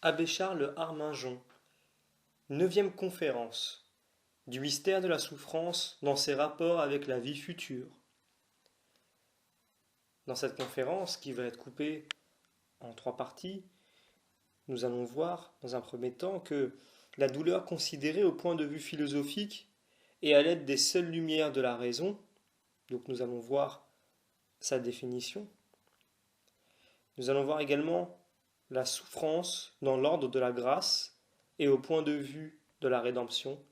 Abbé Charles Harmingeon, 9e conférence du mystère de la souffrance dans ses rapports avec la vie future. Dans cette conférence, qui va être coupée en 3 parties, nous allons voir dans un premier temps que la douleur considérée au point de vue philosophique et à l'aide des seules lumières de la raison, donc nous allons voir sa définition. Nous allons voir également la souffrance dans l'ordre de la grâce et au point de vue de la rédemption.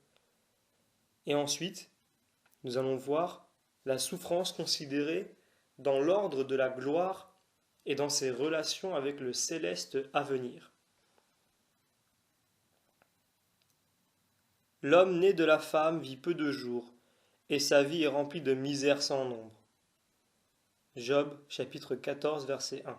Et ensuite, nous allons voir la souffrance considérée dans l'ordre de la gloire et dans ses relations avec le céleste à venir. L'homme né de la femme vit peu de jours, et sa vie est remplie de misères sans nombre. Job, chapitre 14, verset 1.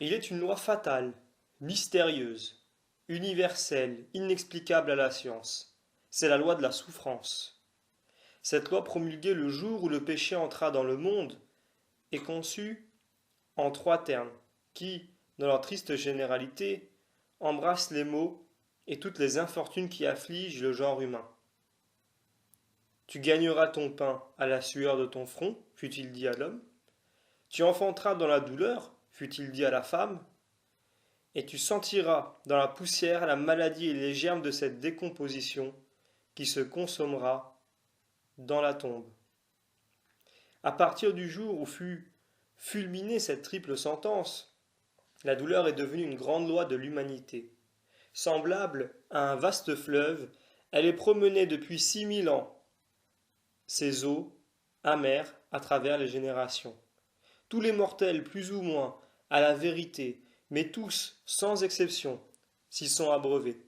Il est une loi fatale, mystérieuse, universelle, inexplicable à la science. C'est la loi de la souffrance. Cette loi promulguée le jour où le péché entra dans le monde est conçue en 3 termes qui, dans leur triste généralité, embrassent les maux et toutes les infortunes qui affligent le genre humain. Tu gagneras ton pain à la sueur de ton front, fut-il dit à l'homme. Tu enfanteras dans la douleur, fut-il dit à la femme, et tu sentiras dans la poussière la maladie et les germes de cette décomposition qui se consommera dans la tombe. À partir du jour où fut fulminée cette triple sentence, la douleur est devenue une grande loi de l'humanité. Semblable à un vaste fleuve, elle est promenée depuis 6000 ans, ses eaux amères à travers les générations. Tous les mortels, plus ou moins, à la vérité, mais tous, sans exception, s'y sont abreuvés.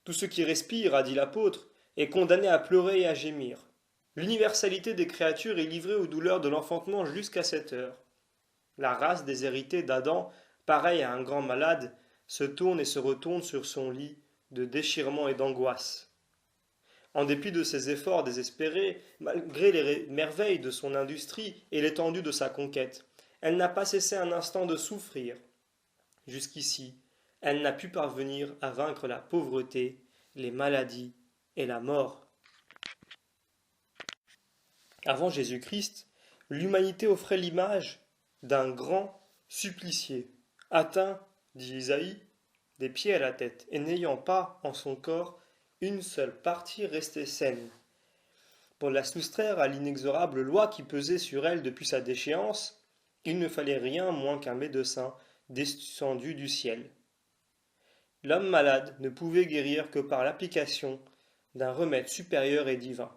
Tout ce qui respire, a dit l'apôtre, est condamné à pleurer et à gémir. L'universalité des créatures est livrée aux douleurs de l'enfantement jusqu'à cette heure. La race déshéritée d'Adam, pareille à un grand malade, se tourne et se retourne sur son lit de déchirement et d'angoisse. En dépit de ses efforts désespérés, malgré les merveilles de son industrie et l'étendue de sa conquête, elle n'a pas cessé un instant de souffrir. Jusqu'ici, elle n'a pu parvenir à vaincre la pauvreté, les maladies et la mort. Avant Jésus-Christ, l'humanité offrait l'image d'un grand supplicié, atteint, dit Isaïe, des pieds à la tête, et n'ayant pas en son corps une seule partie restée saine. Pour la soustraire à l'inexorable loi qui pesait sur elle depuis sa déchéance, il ne fallait rien moins qu'un médecin descendu du ciel. L'homme malade ne pouvait guérir que par l'application d'un remède supérieur et divin.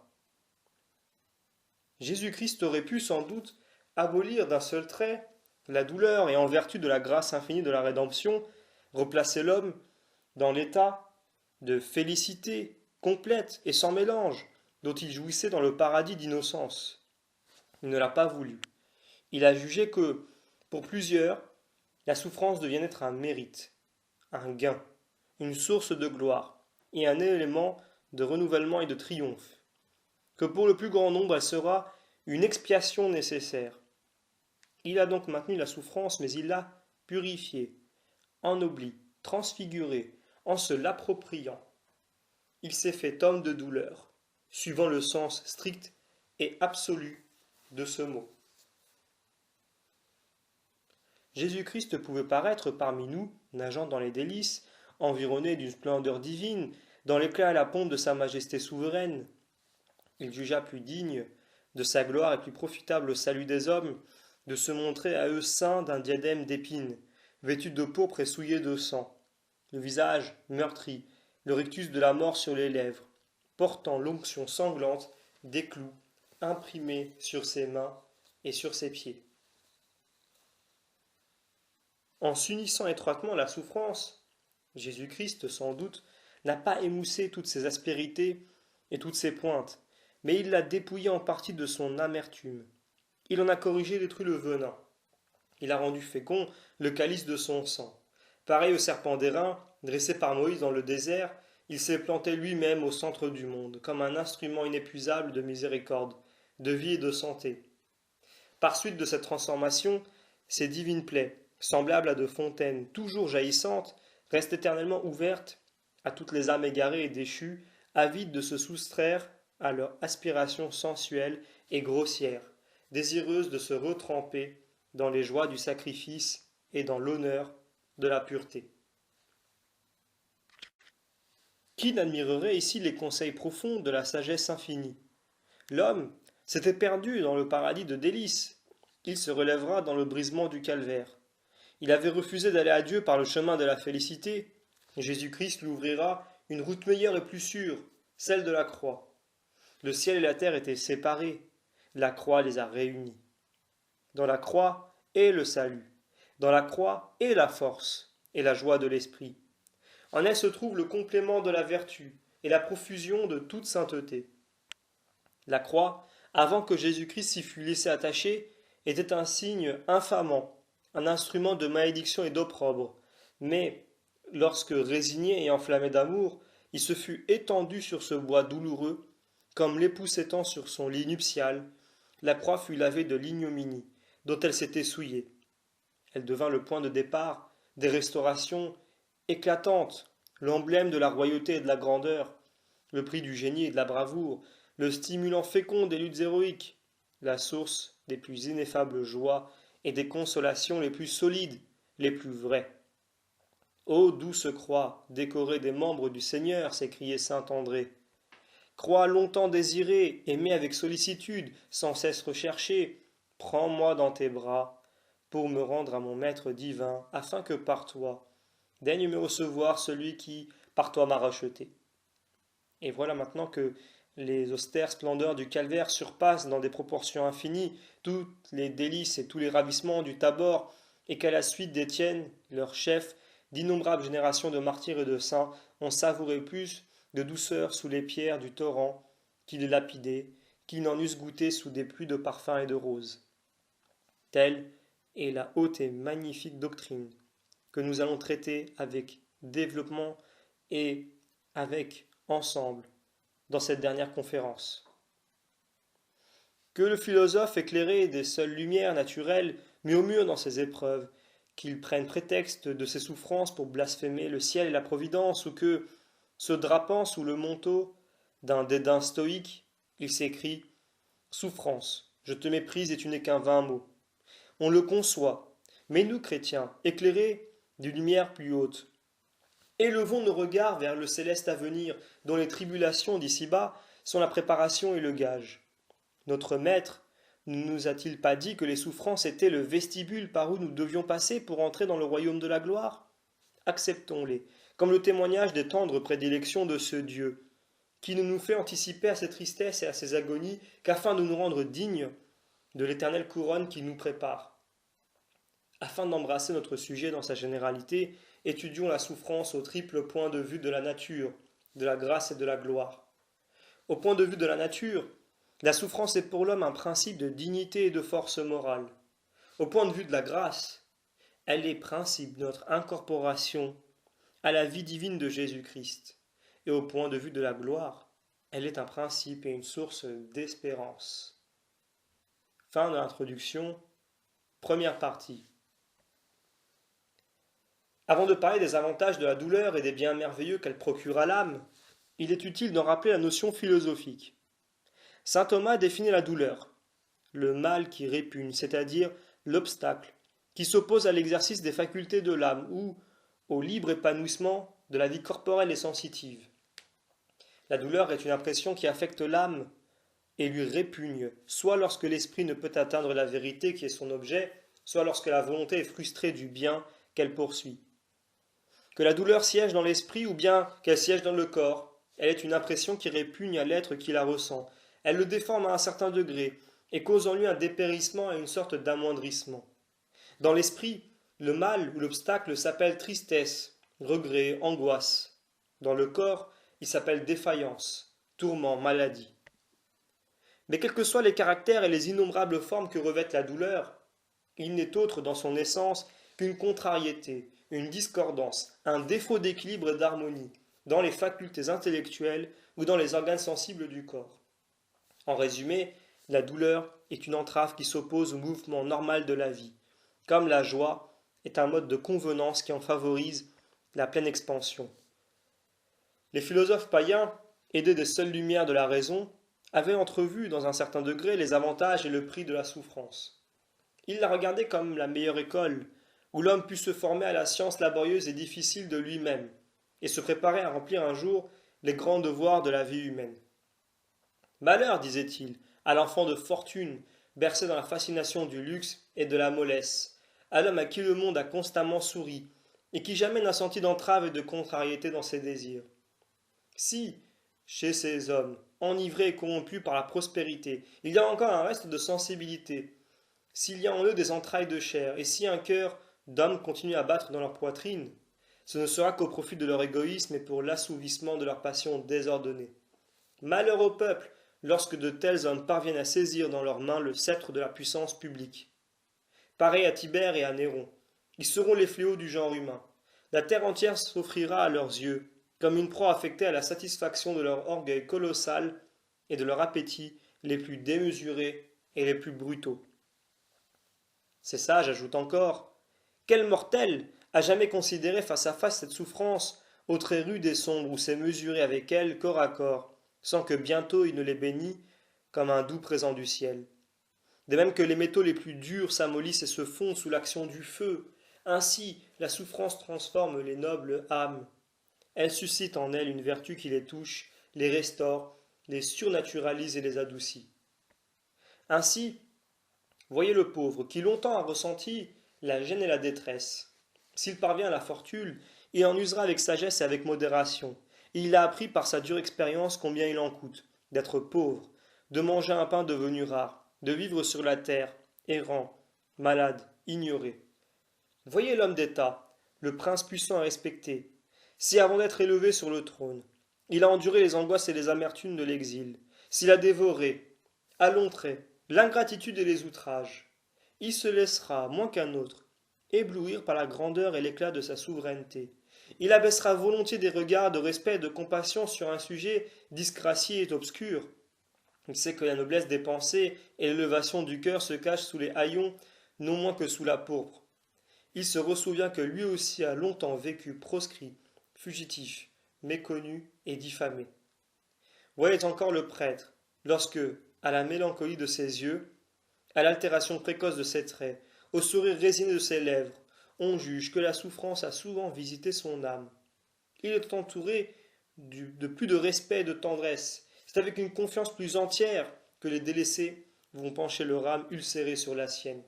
Jésus-Christ aurait pu sans doute abolir d'un seul trait la douleur et en vertu de la grâce infinie de la rédemption, replacer l'homme dans l'état de félicité complète et sans mélange dont il jouissait dans le paradis d'innocence. Il ne l'a pas voulu. Il a jugé que, pour plusieurs, la souffrance devient être un mérite, un gain, une source de gloire et un élément de renouvellement et de triomphe. Que pour le plus grand nombre, elle sera une expiation nécessaire. Il a donc maintenu la souffrance, mais il l'a purifiée, ennoblie, transfigurée, en se l'appropriant. Il s'est fait homme de douleur, suivant le sens strict et absolu de ce mot. Jésus-Christ pouvait paraître parmi nous, nageant dans les délices, environné d'une splendeur divine, dans l'éclat et la pompe de sa majesté souveraine. Il jugea plus digne de sa gloire et plus profitable au salut des hommes de se montrer à eux ceint d'un diadème d'épines, vêtu de pourpre et souillé de sang, le visage meurtri, le rictus de la mort sur les lèvres, portant l'onction sanglante des clous imprimés sur ses mains et sur ses pieds. En s'unissant étroitement à la souffrance, Jésus-Christ, sans doute, n'a pas émoussé toutes ses aspérités et toutes ses pointes, mais il l'a dépouillée en partie de son amertume. Il en a corrigé et détruit le venin. Il a rendu fécond le calice de son sang. Pareil au serpent d'airain, dressé par Moïse dans le désert, il s'est planté lui-même au centre du monde, comme un instrument inépuisable de miséricorde, de vie et de santé. Par suite de cette transformation, ses divines plaies, semblable à de fontaines toujours jaillissantes, reste éternellement ouverte à toutes les âmes égarées et déchues, avides de se soustraire à leur aspiration sensuelle et grossière, désireuses de se retremper dans les joies du sacrifice et dans l'honneur de la pureté. Qui n'admirerait ici les conseils profonds de la sagesse infinie? L'homme s'était perdu dans le paradis de délices. Il se relèvera dans le brisement du calvaire. Il avait refusé d'aller à Dieu par le chemin de la félicité. Jésus-Christ lui ouvrira une route meilleure et plus sûre, celle de la croix. Le ciel et la terre étaient séparés. La croix les a réunis. Dans la croix est le salut. Dans la croix est la force et la joie de l'esprit. En elle se trouve le complément de la vertu et la profusion de toute sainteté. La croix, avant que Jésus-Christ s'y fût laissé attacher, était un signe infamant, un instrument de malédiction et d'opprobre. Mais, lorsque résigné et enflammé d'amour, il se fut étendu sur ce bois douloureux, comme l'époux s'étend sur son lit nuptial, la croix fut lavée de l'ignominie, dont elle s'était souillée. Elle devint le point de départ des restaurations éclatantes, l'emblème de la royauté et de la grandeur, le prix du génie et de la bravoure, le stimulant fécond des luttes héroïques, la source des plus ineffables joies et des consolations les plus solides, les plus vraies. Ô douce croix, décorée des membres du Seigneur, s'écriait saint André. Croix longtemps désirée, aimée avec sollicitude, sans cesse recherchée, prends-moi dans tes bras, pour me rendre à mon Maître divin, afin que par toi, daigne me recevoir celui qui, par toi, m'a racheté. Et voilà maintenant que les austères splendeurs du calvaire surpassent dans des proportions infinies toutes les délices et tous les ravissements du Tabor, et qu'à la suite d'Étienne, leur chef, d'innombrables générations de martyrs et de saints ont savouré plus de douceur sous les pierres du torrent qui les lapidaient, qu'ils n'en eussent goûté sous des pluies de parfums et de roses. Telle est la haute et magnifique doctrine que nous allons traiter avec développement et avec ensemble dans cette dernière conférence. Que le philosophe éclairé des seules lumières naturelles murmure dans ses épreuves, qu'il prenne prétexte de ses souffrances pour blasphémer le ciel et la providence, ou que, se drapant sous le manteau d'un dédain stoïque, il s'écrie « Souffrance, je te méprise et tu n'es qu'un vain mot ». On le conçoit, mais nous, chrétiens, éclairés d'une lumière plus haute, élevons nos regards vers le céleste avenir, dont les tribulations d'ici-bas sont la préparation et le gage. Notre Maître ne nous a-t-il pas dit que les souffrances étaient le vestibule par où nous devions passer pour entrer dans le royaume de la gloire? Acceptons-les, comme le témoignage des tendres prédilections de ce Dieu, qui ne nous fait anticiper à ses tristesses et à ses agonies qu'afin de nous rendre dignes de l'éternelle couronne qui nous prépare. Afin d'embrasser notre sujet dans sa généralité, étudions la souffrance au triple point de vue de la nature, de la grâce et de la gloire. Au point de vue de la nature, la souffrance est pour l'homme un principe de dignité et de force morale. Au point de vue de la grâce, elle est principe de notre incorporation à la vie divine de Jésus-Christ. Et au point de vue de la gloire, elle est un principe et une source d'espérance. Fin de l'introduction, première partie. Avant de parler des avantages de la douleur et des biens merveilleux qu'elle procure à l'âme, il est utile d'en rappeler la notion philosophique. Saint Thomas définit la douleur, le mal qui répugne, c'est-à-dire l'obstacle, qui s'oppose à l'exercice des facultés de l'âme ou au libre épanouissement de la vie corporelle et sensitive. La douleur est une impression qui affecte l'âme et lui répugne, soit lorsque l'esprit ne peut atteindre la vérité qui est son objet, soit lorsque la volonté est frustrée du bien qu'elle poursuit. Que la douleur siège dans l'esprit ou bien qu'elle siège dans le corps, elle est une impression qui répugne à l'être qui la ressent. Elle le déforme à un certain degré et cause en lui un dépérissement et une sorte d'amoindrissement. Dans l'esprit, le mal ou l'obstacle s'appelle tristesse, regret, angoisse. Dans le corps, il s'appelle défaillance, tourment, maladie. Mais quels que soient les caractères et les innombrables formes que revêt la douleur, il n'est autre dans son essence qu'une contrariété, une discordance, un défaut d'équilibre et d'harmonie dans les facultés intellectuelles ou dans les organes sensibles du corps. En résumé, la douleur est une entrave qui s'oppose au mouvement normal de la vie, comme la joie est un mode de convenance qui en favorise la pleine expansion. Les philosophes païens, aidés des seules lumières de la raison, avaient entrevu dans un certain degré les avantages et le prix de la souffrance. Ils la regardaient comme la meilleure école, où l'homme put se former à la science laborieuse et difficile de lui-même, et se préparer à remplir un jour les grands devoirs de la vie humaine. Malheur, disait-il, à l'enfant de fortune, bercé dans la fascination du luxe et de la mollesse, à l'homme à qui le monde a constamment souri, et qui jamais n'a senti d'entrave et de contrariété dans ses désirs. Si, chez ces hommes, enivrés et corrompus par la prospérité, il y a encore un reste de sensibilité, s'il y a en eux des entrailles de chair, et si un cœur d'homme continue à battre dans leur poitrine, ce ne sera qu'au profit de leur égoïsme et pour l'assouvissement de leurs passions désordonnées. Malheur au peuple lorsque de tels hommes parviennent à saisir dans leurs mains le sceptre de la puissance publique. Pareil à Tibère et à Néron, ils seront les fléaux du genre humain. La terre entière s'offrira à leurs yeux, comme une proie affectée à la satisfaction de leur orgueil colossal et de leur appétit les plus démesurés et les plus brutaux. C'est ça, j'ajoute encore. Quel mortel a jamais considéré face à face cette souffrance, aux traits rudes et sombres, où s'est mesuré avec elle corps à corps, sans que bientôt il ne les bénît comme un doux présent du ciel. De même que les métaux les plus durs s'amollissent et se fondent sous l'action du feu, ainsi la souffrance transforme les nobles âmes. Elle suscite en elles une vertu qui les touche, les restaure, les surnaturalise et les adoucit. Ainsi, voyez le pauvre qui longtemps a ressenti la gêne et la détresse. S'il parvient à la fortune, il en usera avec sagesse et avec modération. Et il a appris par sa dure expérience combien il en coûte d'être pauvre, de manger un pain devenu rare, de vivre sur la terre, errant, malade, ignoré. Voyez l'homme d'État, le prince puissant et respecté, si avant d'être élevé sur le trône, il a enduré les angoisses et les amertumes de l'exil, s'il a dévoré, à longs traits, l'ingratitude et les outrages, il se laissera, moins qu'un autre, éblouir par la grandeur et l'éclat de sa souveraineté. Il abaissera volontiers des regards de respect et de compassion sur un sujet disgracié et obscur. Il sait que la noblesse des pensées et l'élévation du cœur se cachent sous les haillons, non moins que sous la pourpre. Il se ressouvient que lui aussi a longtemps vécu proscrit, fugitif, méconnu et diffamé. Voyez encore le prêtre, lorsque, à la mélancolie de ses yeux, à l'altération précoce de ses traits, au sourire résigné de ses lèvres, on juge que la souffrance a souvent visité son âme. Il est entouré de plus de respect et de tendresse. C'est avec une confiance plus entière que les délaissés vont pencher leur âme ulcérée sur la sienne.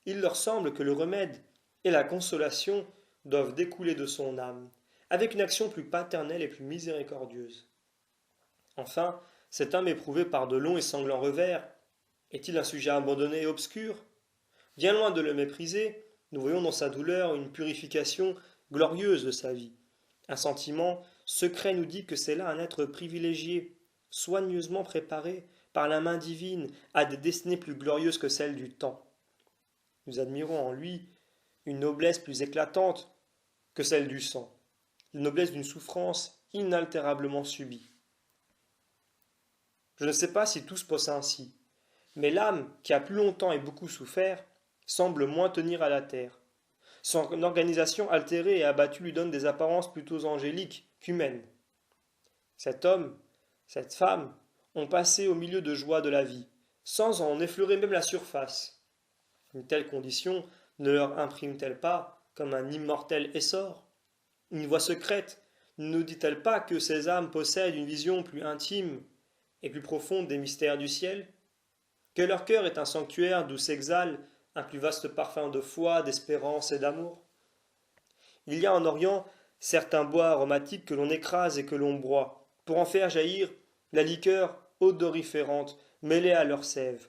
Il leur semble que le remède et la consolation doivent découler de son âme, avec une action plus paternelle et plus miséricordieuse. Enfin, cet homme éprouvé par de longs et sanglants revers, est-il un sujet abandonné et obscur? Bien loin de le mépriser, nous voyons dans sa douleur une purification glorieuse de sa vie. Un sentiment secret nous dit que c'est là un être privilégié, soigneusement préparé par la main divine à des destinées plus glorieuses que celles du temps. Nous admirons en lui une noblesse plus éclatante que celle du sang, la noblesse d'une souffrance inaltérablement subie. Je ne sais pas si tout se passe ainsi, mais l'âme, qui a plus longtemps et beaucoup souffert, semble moins tenir à la terre. Son organisation altérée et abattue lui donne des apparences plutôt angéliques qu'humaines. Cet homme, cette femme, ont passé au milieu de joies de la vie, sans en effleurer même la surface. Une telle condition ne leur imprime-t-elle pas comme un immortel essor? Une voix secrète ne nous dit-elle pas que ces âmes possèdent une vision plus intime et plus profonde des mystères du ciel? Que leur cœur est un sanctuaire d'où s'exhale un plus vaste parfum de foi, d'espérance et d'amour? Il y a en Orient certains bois aromatiques que l'on écrase et que l'on broie, pour en faire jaillir la liqueur odoriférante mêlée à leur sève.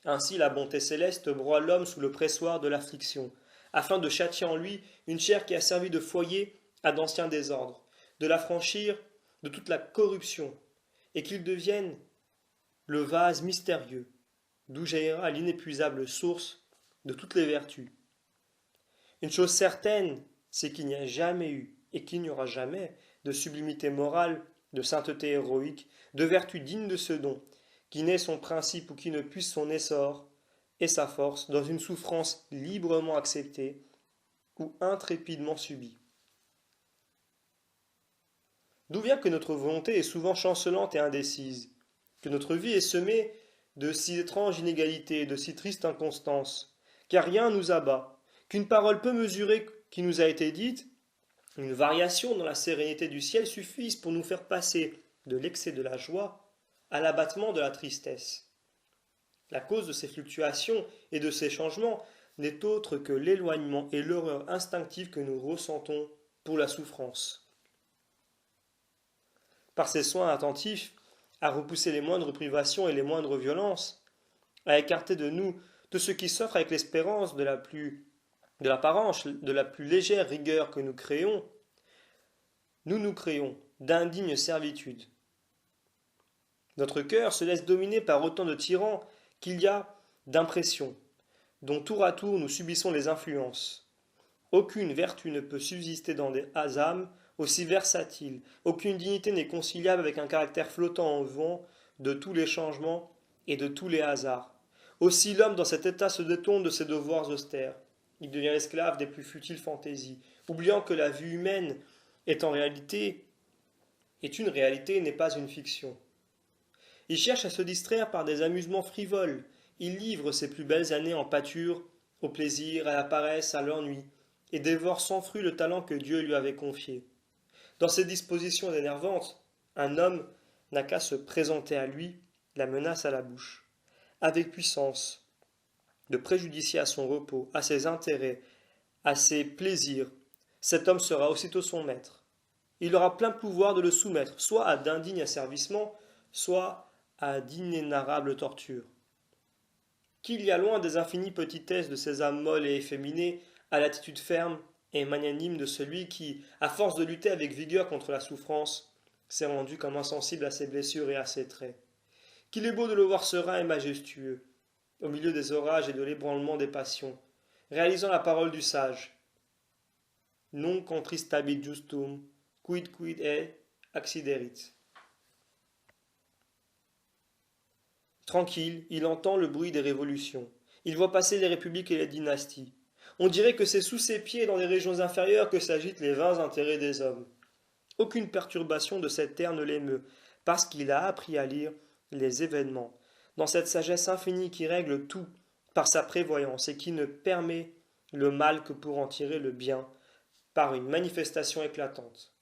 Ainsi la bonté céleste broie l'homme sous le pressoir de l'affliction, afin de châtier en lui une chair qui a servi de foyer à d'anciens désordres, de l'affranchir de toute la corruption, et qu'il devienne le vase mystérieux, d'où jaillira l'inépuisable source de toutes les vertus. Une chose certaine, c'est qu'il n'y a jamais eu, et qu'il n'y aura jamais, de sublimité morale, de sainteté héroïque, de vertu digne de ce don, qui n'ait son principe ou qui ne puisse son essor et sa force dans une souffrance librement acceptée ou intrépidement subie. D'où vient que notre volonté est souvent chancelante et indécise, que notre vie est semée de si étranges inégalités, de si tristes inconstances, car rien nous abat, qu'une parole peu mesurée qui nous a été dite, une variation dans la sérénité du ciel suffisent pour nous faire passer de l'excès de la joie à l'abattement de la tristesse. La cause de ces fluctuations et de ces changements n'est autre que l'éloignement et l'horreur instinctive que nous ressentons pour la souffrance. Par ses soins attentifs, à repousser les moindres privations et les moindres violences, à écarter de nous tout ce qui s'offre avec l'espérance de l'apparence, de la plus légère rigueur que nous créons, nous créons d'indignes servitudes. Notre cœur se laisse dominer par autant de tyrans qu'il y a d'impressions, dont tour à tour nous subissons les influences. Aucune vertu ne peut subsister dans des âmes aussi versatiles, aucune dignité n'est conciliable avec un caractère flottant en vent de tous les changements et de tous les hasards. Aussi l'homme dans cet état se détourne de ses devoirs austères. Il devient l'esclave des plus futiles fantaisies, oubliant que la vie humaine est une réalité, n'est pas une fiction. Il cherche à se distraire par des amusements frivoles. Il livre ses plus belles années en pâture, au plaisir, à la paresse, à l'ennui, et dévore sans fruit le talent que Dieu lui avait confié. Dans ces dispositions énervantes, un homme n'a qu'à se présenter à lui, la menace à la bouche, avec puissance, de préjudicier à son repos, à ses intérêts, à ses plaisirs. Cet homme sera aussitôt son maître. Il aura plein pouvoir de le soumettre, soit à d'indignes asservissements, soit à d'inénarrables tortures. Qu'il y a loin des infinies petitesses de ces âmes molles et efféminées à l'attitude ferme et magnanime de celui qui, à force de lutter avec vigueur contre la souffrance, s'est rendu comme insensible à ses blessures et à ses traits. Qu'il est beau de le voir serein et majestueux, au milieu des orages et de l'ébranlement des passions, réalisant la parole du sage. Non contristabit justum, quid acciderit. Tranquille, il entend le bruit des révolutions. Il voit passer les républiques et les dynasties. On dirait que c'est sous ses pieds, dans les régions inférieures, que s'agitent les vains intérêts des hommes. Aucune perturbation de cette terre ne l'émeut, parce qu'il a appris à lire les événements, dans cette sagesse infinie qui règle tout par sa prévoyance et qui ne permet le mal que pour en tirer le bien par une manifestation éclatante.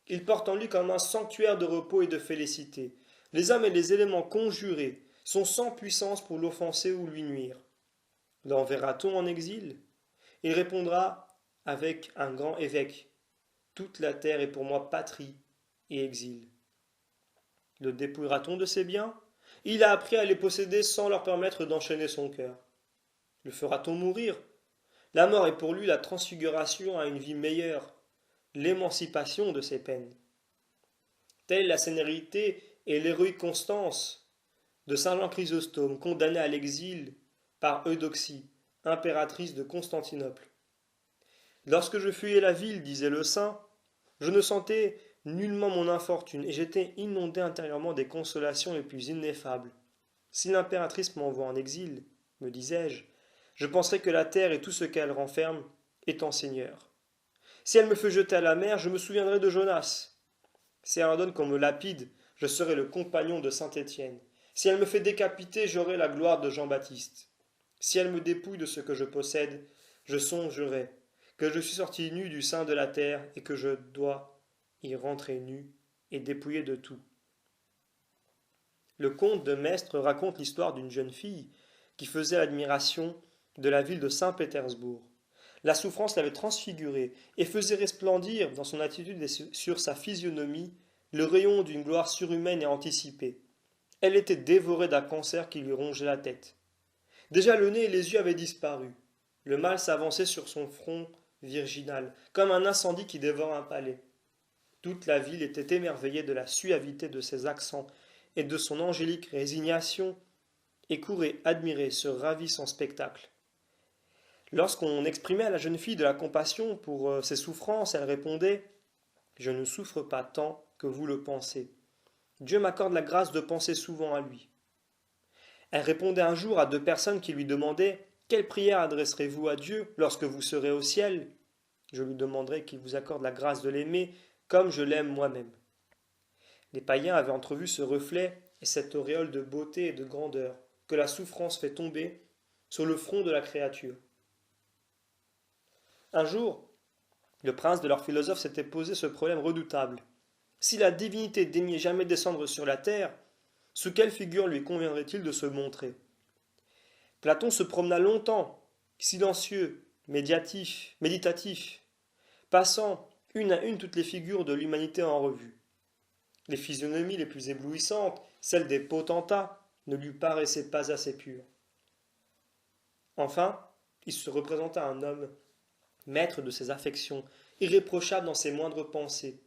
Il porte en lui comme un sanctuaire de repos et de félicité. Les hommes et les éléments conjurés sont sans puissance pour l'offenser ou lui nuire. L'enverra-t-on en exil? Il répondra avec un grand évêque. Toute la terre est pour moi patrie et exil. Le dépouillera-t-on de ses biens? Il a appris à les posséder sans leur permettre d'enchaîner son cœur. Le fera-t-on mourir? La mort est pour lui la transfiguration à une vie meilleure, l'émancipation de ses peines. Telle la sénérité et l'héroïque constance de saint Jean Chrysostome, condamné à l'exil par Eudoxie, impératrice de Constantinople. Lorsque je fuyais la ville, disait le saint, je ne sentais nullement mon infortune et j'étais inondé intérieurement des consolations les plus ineffables. Si l'impératrice m'envoie en exil, me disais-je, je penserai que la terre et tout ce qu'elle renferme est en Seigneur. Si elle me fait jeter à la mer, je me souviendrai de Jonas. Si elle ordonne qu'on me lapide, je serai le compagnon de saint Étienne. Si elle me fait décapiter, j'aurai la gloire de Jean-Baptiste. Si elle me dépouille de ce que je possède, je songerai que je suis sorti nu du sein de la terre et que je dois y rentrer nu et dépouillé de tout. Le comte de Maistre raconte l'histoire d'une jeune fille qui faisait l'admiration de la ville de Saint-Pétersbourg. La souffrance l'avait transfigurée et faisait resplendir dans son attitude et sur sa physionomie le rayon d'une gloire surhumaine et anticipée. Elle était dévorée d'un cancer qui lui rongeait la tête. Déjà le nez et les yeux avaient disparu. Le mal s'avançait sur son front virginal, comme un incendie qui dévore un palais. Toute la ville était émerveillée de la suavité de ses accents et de son angélique résignation, et courait admirer ce ravissant spectacle. Lorsqu'on exprimait à la jeune fille de la compassion pour ses souffrances, elle répondait « Je ne souffre pas tant que vous le pensez. Dieu m'accorde la grâce de penser souvent à lui. » Elle répondait un jour à deux personnes qui lui demandaient quelle prière adresserez-vous à Dieu lorsque vous serez au ciel? Je lui demanderai qu'il vous accorde la grâce de l'aimer comme je l'aime moi-même. Les païens avaient entrevu ce reflet et cette auréole de beauté et de grandeur que la souffrance fait tomber sur le front de la créature. Un jour, le prince de leur philosophe s'était posé ce problème redoutable. Si la divinité daignait jamais descendre sur la terre, sous quelle figure lui conviendrait-il de se montrer? Platon se promena longtemps, silencieux, méditatif, passant une à une toutes les figures de l'humanité en revue. Les physionomies les plus éblouissantes, celles des potentats, ne lui paraissaient pas assez pures. Enfin, il se représenta un homme, maître de ses affections, irréprochable dans ses moindres pensées.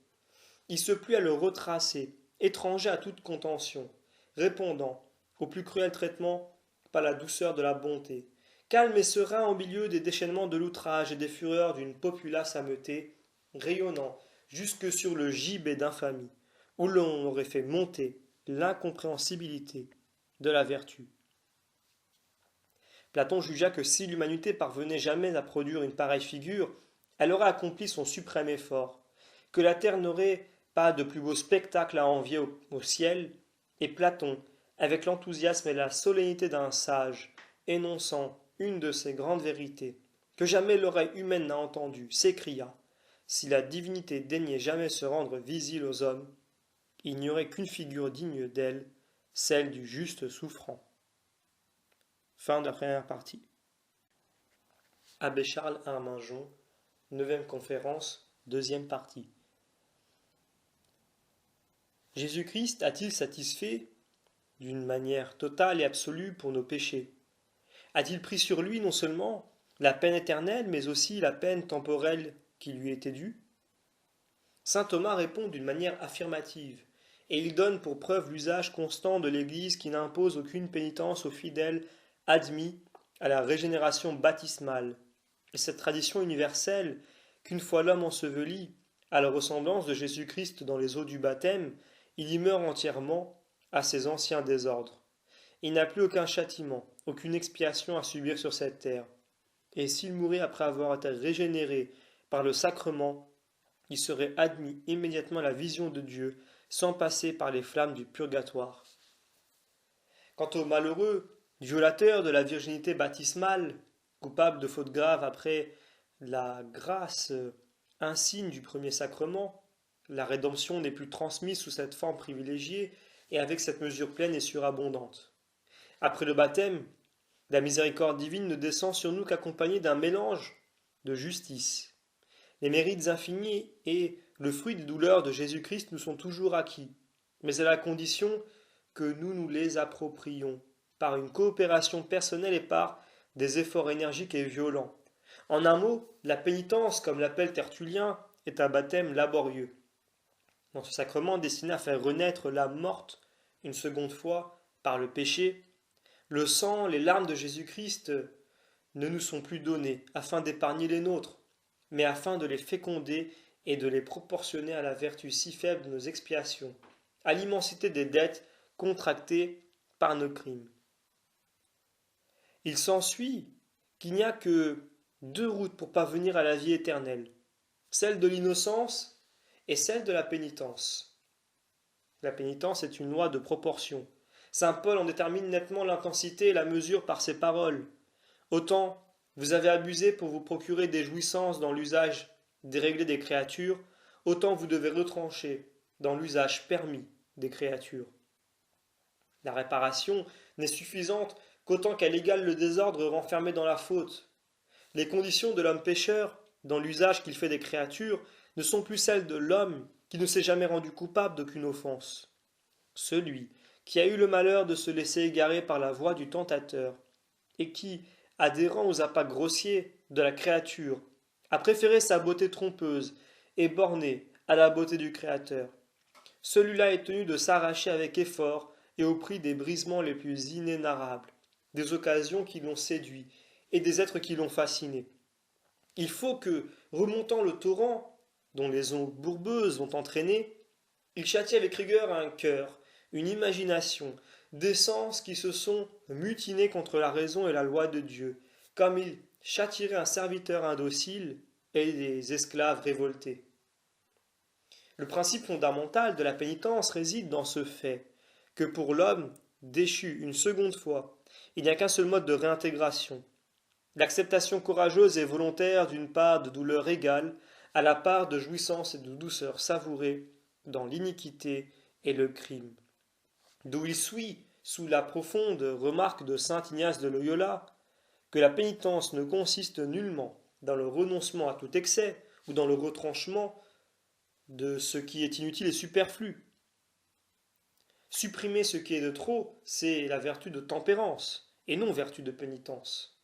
Il se plut à le retracer, étranger à toute contention, répondant, au plus cruel traitement, par la douceur de la bonté, calme et serein au milieu des déchaînements de l'outrage et des fureurs d'une populace ameutée, rayonnant jusque sur le gibet d'infamie, où l'on aurait fait monter l'incompréhensibilité de la vertu. Platon jugea que si l'humanité parvenait jamais à produire une pareille figure, elle aurait accompli son suprême effort, que la terre n'aurait pas de plus beau spectacle à envier au ciel, et Platon, avec l'enthousiasme et la solennité d'un sage, énonçant une de ces grandes vérités, que jamais l'oreille humaine n'a entendues, s'écria: si la divinité daignait jamais se rendre visible aux hommes, il n'y aurait qu'une figure digne d'elle, celle du juste souffrant. Fin de la première partie. Abbé Charles Arminjon, 9e conférence, deuxième partie. Jésus-Christ a-t-il satisfait, d'une manière totale et absolue, pour nos péchés? A-t-il pris sur lui non seulement la peine éternelle, mais aussi la peine temporelle qui lui était due? Saint Thomas répond d'une manière affirmative, et il donne pour preuve l'usage constant de l'Église qui n'impose aucune pénitence aux fidèles admis à la régénération baptismale, et cette tradition universelle qu'une fois l'homme enseveli, à la ressemblance de Jésus-Christ dans les eaux du baptême, il y meurt entièrement à ses anciens désordres. Il n'a plus aucun châtiment, aucune expiation à subir sur cette terre. Et s'il mourait après avoir été régénéré par le sacrement, il serait admis immédiatement à la vision de Dieu, sans passer par les flammes du purgatoire. Quant aux malheureux, violateurs de la virginité baptismale, coupables de fautes graves après la grâce insigne du premier sacrement, la rédemption n'est plus transmise sous cette forme privilégiée et avec cette mesure pleine et surabondante. Après le baptême, la miséricorde divine ne descend sur nous qu'accompagnée d'un mélange de justice. Les mérites infinis et le fruit des douleurs de Jésus-Christ nous sont toujours acquis, mais à la condition que nous nous les approprions, par une coopération personnelle et par des efforts énergiques et violents. En un mot, la pénitence, comme l'appelle Tertullien, est un baptême laborieux. Dans ce sacrement destiné à faire renaître l'âme morte une seconde fois par le péché, le sang, les larmes de Jésus-Christ ne nous sont plus donnés afin d'épargner les nôtres, mais afin de les féconder et de les proportionner à la vertu si faible de nos expiations, à l'immensité des dettes contractées par nos crimes. Il s'ensuit qu'il n'y a que deux routes pour parvenir à la vie éternelle, celle de l'innocence et celle de la pénitence. La pénitence est une loi de proportion. Saint Paul en détermine nettement l'intensité et la mesure par ses paroles. Autant vous avez abusé pour vous procurer des jouissances dans l'usage déréglé des créatures, autant vous devez retrancher dans l'usage permis des créatures. La réparation n'est suffisante qu'autant qu'elle égale le désordre renfermé dans la faute. Les conditions de l'homme pécheur, dans l'usage qu'il fait des créatures, ne sont plus celles de l'homme qui ne s'est jamais rendu coupable d'aucune offense. Celui qui a eu le malheur de se laisser égarer par la voix du tentateur, et qui, adhérant aux appâts grossiers de la créature, a préféré sa beauté trompeuse et bornée à la beauté du Créateur. Celui-là est tenu de s'arracher avec effort et au prix des brisements les plus inénarrables, des occasions qui l'ont séduit et des êtres qui l'ont fasciné. Il faut que, remontant le torrent, dont les ondes bourbeuses l'ont entraîné, il châtie avec rigueur un cœur, une imagination, des sens qui se sont mutinés contre la raison et la loi de Dieu, comme il châtierait un serviteur indocile et des esclaves révoltés. Le principe fondamental de la pénitence réside dans ce fait que pour l'homme déchu une seconde fois, il n'y a qu'un seul mode de réintégration, l'acceptation courageuse et volontaire d'une part de douleur égale à la part de jouissance et de douceur savourée dans l'iniquité et le crime. D'où il suit, sous la profonde remarque de saint Ignace de Loyola, que la pénitence ne consiste nullement dans le renoncement à tout excès ou dans le retranchement de ce qui est inutile et superflu. Supprimer ce qui est de trop, c'est la vertu de tempérance, et non vertu de pénitence.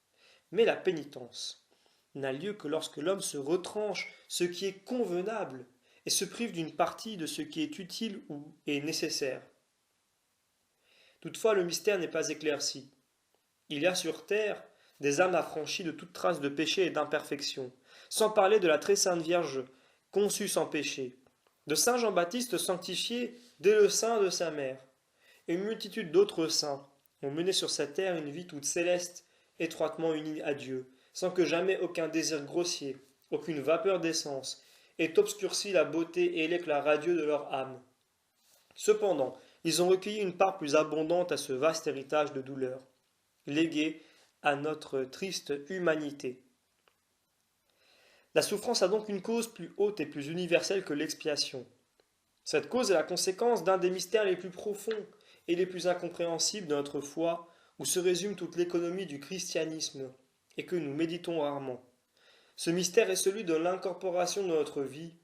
Mais la pénitence n'a lieu que lorsque l'homme se retranche ce qui est convenable et se prive d'une partie de ce qui est utile ou est nécessaire. Toutefois, le mystère n'est pas éclairci. Il y a sur terre des âmes affranchies de toute trace de péché et d'imperfection, sans parler de la très sainte Vierge conçue sans péché, de saint Jean-Baptiste sanctifié dès le sein de sa mère, et une multitude d'autres saints ont mené sur cette terre une vie toute céleste, étroitement unie à Dieu, sans que jamais aucun désir grossier, aucune vapeur d'essence, ait obscurci la beauté et l'éclat radieux de leur âme. Cependant, ils ont recueilli une part plus abondante à ce vaste héritage de douleur, légué à notre triste humanité. La souffrance a donc une cause plus haute et plus universelle que l'expiation. Cette cause est la conséquence d'un des mystères les plus profonds et les plus incompréhensibles de notre foi, où se résume toute l'économie du christianisme, et que nous méditons rarement. Ce mystère est celui de l'incorporation de notre vie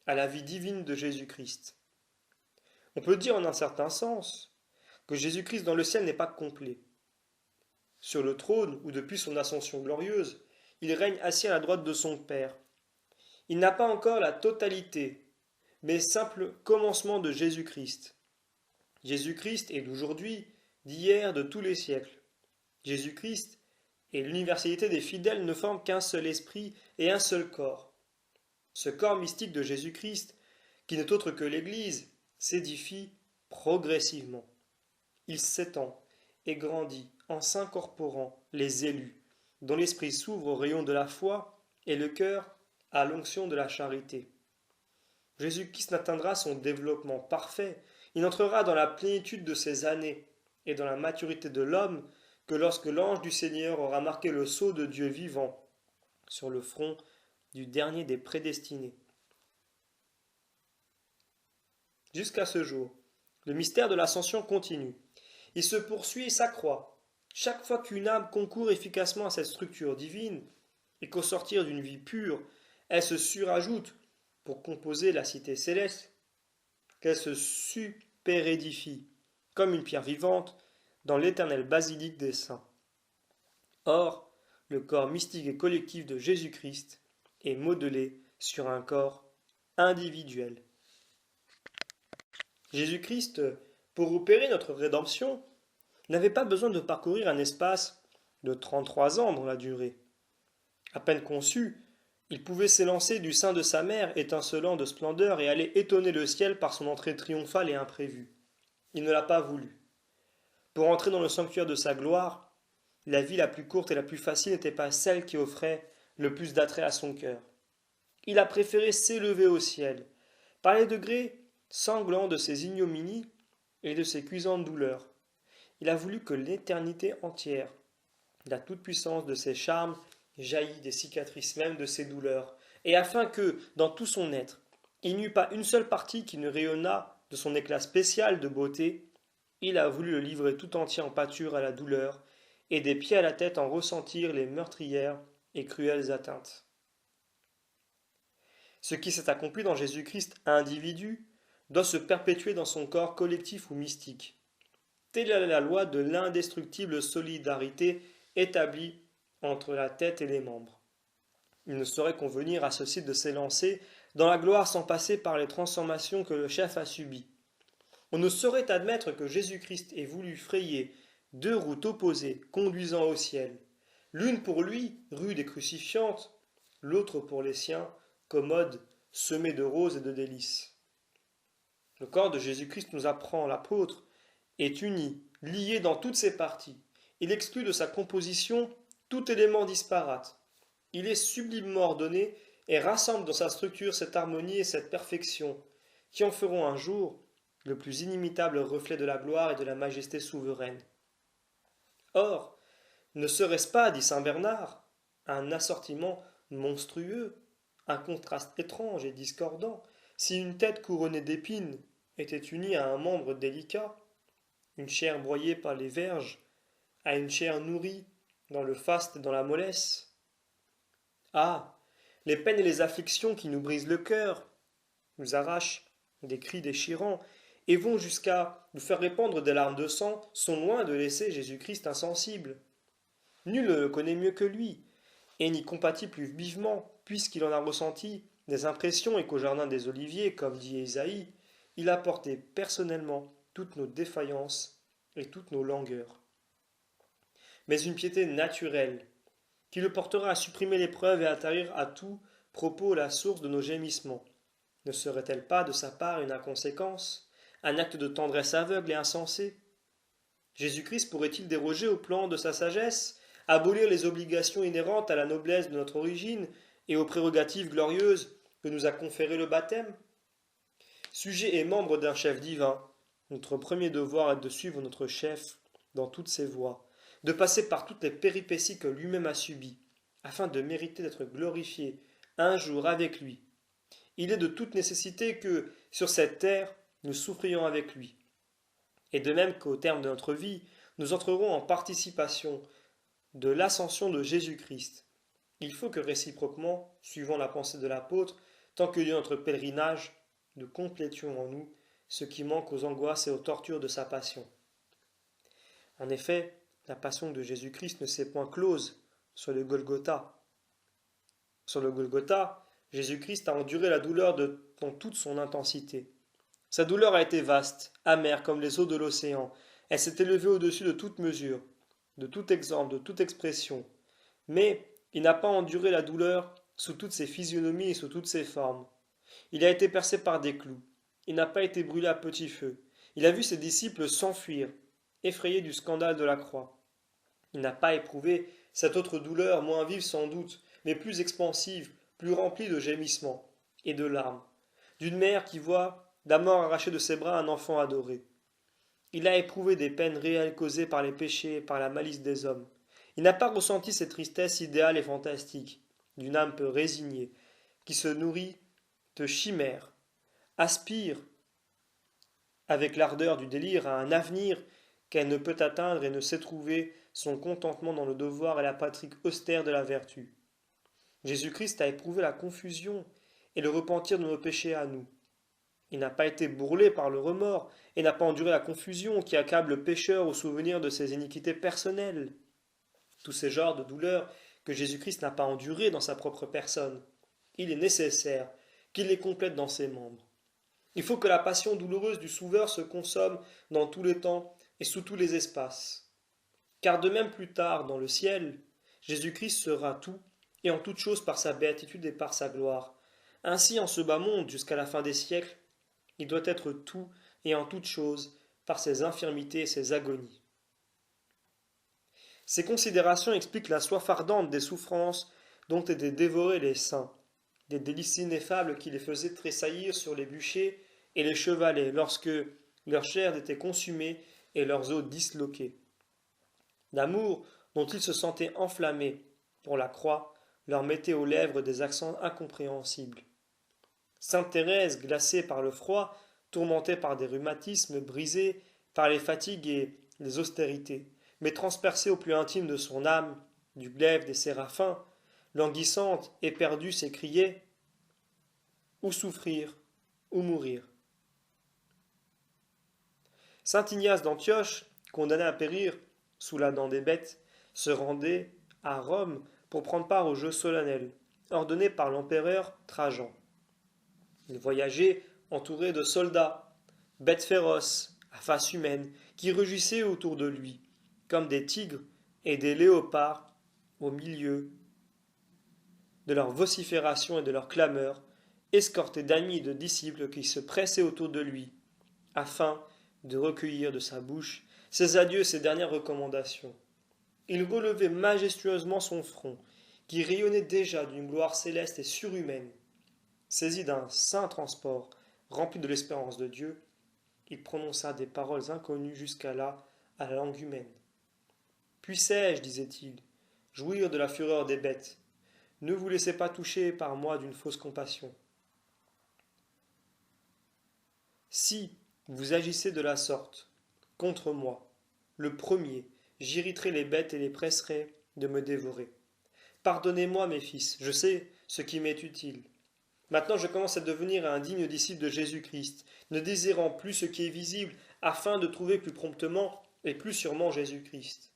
à la vie divine de Jésus-Christ. On peut dire en un certain sens que Jésus-Christ dans le ciel n'est pas complet. Sur le trône, ou depuis son ascension glorieuse, il règne assis à la droite de son Père. Il n'a pas encore la totalité, mais simple commencement de Jésus-Christ. Jésus-Christ est d'aujourd'hui, d'hier, de tous les siècles. Jésus-Christ et l'universalité des fidèles ne forment qu'un seul esprit et un seul corps. Ce corps mystique de Jésus-Christ, qui n'est autre que l'Église, s'édifie progressivement. Il s'étend et grandit en s'incorporant les élus, dont l'esprit s'ouvre aux rayons de la foi et le cœur à l'onction de la charité. Jésus-Christ n'atteindra son développement parfait, il n'entrera dans la plénitude de ses années et dans la maturité de l'homme que lorsque l'ange du Seigneur aura marqué le sceau de Dieu vivant sur le front du dernier des prédestinés. Jusqu'à ce jour, le mystère de l'ascension continue. Il se poursuit et s'accroît. Chaque fois qu'une âme concourt efficacement à cette structure divine, et qu'au sortir d'une vie pure, elle se surajoute pour composer la cité céleste, qu'elle se superédifie, comme une pierre vivante, dans l'éternelle basilique des saints. Or, le corps mystique et collectif de Jésus-Christ est modelé sur un corps individuel. Jésus-Christ, pour opérer notre rédemption, n'avait pas besoin de parcourir un espace de 33 ans dans la durée. À peine conçu, il pouvait s'élancer du sein de sa mère, étincelant de splendeur, et aller étonner le ciel par son entrée triomphale et imprévue. Il ne l'a pas voulu. Pour entrer dans le sanctuaire de sa gloire, la vie la plus courte et la plus facile n'était pas celle qui offrait le plus d'attrait à son cœur. Il a préféré s'élever au ciel, par les degrés sanglants de ses ignominies et de ses cuisantes douleurs. Il a voulu que l'éternité entière, la toute-puissance de ses charmes, jaillit des cicatrices même de ses douleurs, et afin que, dans tout son être, il n'y eût pas une seule partie qui ne rayonnât de son éclat spécial de beauté, il a voulu le livrer tout entier en pâture à la douleur, et des pieds à la tête en ressentir les meurtrières et cruelles atteintes. Ce qui s'est accompli dans Jésus-Christ individu doit se perpétuer dans son corps collectif ou mystique. Telle est la loi de l'indestructible solidarité établie entre la tête et les membres. Il ne saurait convenir à ceci de s'élancer dans la gloire sans passer par les transformations que le chef a subies. On ne saurait admettre que Jésus-Christ ait voulu frayer deux routes opposées conduisant au ciel, l'une pour lui, rude et crucifiante, l'autre pour les siens, commode, semée de roses et de délices. Le corps de Jésus-Christ, nous apprend l'apôtre, est uni lié dans toutes ses parties. Il exclut de sa composition tout élément disparate. Il est sublimement ordonné et rassemble dans sa structure cette harmonie et cette perfection qui en feront un jour le plus inimitable reflet de la gloire et de la majesté souveraine. Or, ne serait-ce pas, dit saint Bernard, un assortiment monstrueux, un contraste étrange et discordant, si une tête couronnée d'épines était unie à un membre délicat, une chair broyée par les verges, à une chair nourrie dans le faste et dans la mollesse? Ah, les peines et les afflictions qui nous brisent le cœur, nous arrachent des cris déchirants, et vont jusqu'à nous faire répandre des larmes de sang, sont loin de laisser Jésus-Christ insensible. Nul ne le connaît mieux que lui, et n'y compatit plus vivement, puisqu'il en a ressenti des impressions et qu'au jardin des Oliviers, comme dit Ésaïe, il a porté personnellement toutes nos défaillances et toutes nos langueurs. Mais une piété naturelle, qui le portera à supprimer l'épreuve et à tarir à tout propos la source de nos gémissements, ne serait-elle pas de sa part une inconséquence, un acte de tendresse aveugle et insensé? Jésus-Christ pourrait-il déroger au plan de sa sagesse, abolir les obligations inhérentes à la noblesse de notre origine et aux prérogatives glorieuses que nous a conférées le baptême? Sujet et membre d'un chef divin, notre premier devoir est de suivre notre chef dans toutes ses voies, de passer par toutes les péripéties que lui-même a subies, afin de mériter d'être glorifié un jour avec lui. Il est de toute nécessité que, sur cette terre, nous souffrions avec lui. Et de même qu'au terme de notre vie, nous entrerons en participation de l'ascension de Jésus-Christ. Il faut que réciproquement, suivant la pensée de l'apôtre, tant que dure notre pèlerinage, nous complétions en nous ce qui manque aux angoisses et aux tortures de sa passion. En effet, la passion de Jésus-Christ ne s'est point close sur le Golgotha. Sur le Golgotha, Jésus-Christ a enduré la douleur dans toute son intensité. Sa douleur a été vaste, amère comme les eaux de l'océan. Elle s'est élevée au-dessus de toute mesure, de tout exemple, de toute expression. Mais il n'a pas enduré la douleur sous toutes ses physionomies et sous toutes ses formes. Il a été percé par des clous. Il n'a pas été brûlé à petit feu. Il a vu ses disciples s'enfuir, effrayés du scandale de la croix. Il n'a pas éprouvé cette autre douleur, moins vive sans doute, mais plus expansive, plus remplie de gémissements et de larmes, d'une mère qui voit d'abord arracher de ses bras un enfant adoré. Il a éprouvé des peines réelles causées par les péchés et par la malice des hommes. Il n'a pas ressenti cette tristesse idéale et fantastique, d'une âme peu résignée, qui se nourrit de chimères, aspire avec l'ardeur du délire à un avenir qu'elle ne peut atteindre et ne sait trouver son contentement dans le devoir et la pratique austère de la vertu. Jésus-Christ a éprouvé la confusion et le repentir de nos péchés à nous. Il n'a pas été bourrelé par le remords et n'a pas enduré la confusion qui accable le pécheur au souvenir de ses iniquités personnelles. Tous ces genres de douleurs que Jésus-Christ n'a pas endurées dans sa propre personne, il est nécessaire qu'il les complète dans ses membres. Il faut que la passion douloureuse du Sauveur se consomme dans tous les temps et sous tous les espaces. Car de même plus tard, dans le ciel, Jésus-Christ sera tout et en toute chose par sa béatitude et par sa gloire. Ainsi, en ce bas monde, jusqu'à la fin des siècles, il doit être tout et en toute chose par ses infirmités et ses agonies. Ces considérations expliquent la soif ardente des souffrances dont étaient dévorés les saints, des délices ineffables qui les faisaient tressaillir sur les bûchers et les chevalets lorsque leur chair était consumée et leurs os disloqués. L'amour dont ils se sentaient enflammés pour la croix leur mettait aux lèvres des accents incompréhensibles. Sainte Thérèse, glacée par le froid, tourmentée par des rhumatismes, brisée par les fatigues et les austérités, mais transpercée au plus intime de son âme, du glaive des séraphins, languissante, éperdue, s'écriait « Ou souffrir, ou mourir ». Saint Ignace d'Antioche, condamné à périr sous la dent des bêtes, se rendait à Rome pour prendre part aux jeux solennels, ordonnés par l'empereur Trajan. Il voyageait entouré de soldats, bêtes féroces, à face humaine, qui rugissaient autour de lui, comme des tigres et des léopards au milieu de leurs vociférations et de leurs clameurs, escortés d'amis et de disciples qui se pressaient autour de lui, afin de recueillir de sa bouche ses adieux, ses dernières recommandations. Il relevait majestueusement son front, qui rayonnait déjà d'une gloire céleste et surhumaine. Saisi d'un saint transport, rempli de l'espérance de Dieu, il prononça des paroles inconnues jusqu'à là à la langue humaine. Puissais-je, disait-il, jouir de la fureur des bêtes. Ne vous laissez pas toucher par moi d'une fausse compassion. Si vous agissez de la sorte, contre moi, le premier, j'irriterai les bêtes et les presserai de me dévorer. Pardonnez-moi, mes fils, je sais ce qui m'est utile. Maintenant je commence à devenir un digne disciple de Jésus-Christ, ne désirant plus ce qui est visible, afin de trouver plus promptement et plus sûrement Jésus-Christ.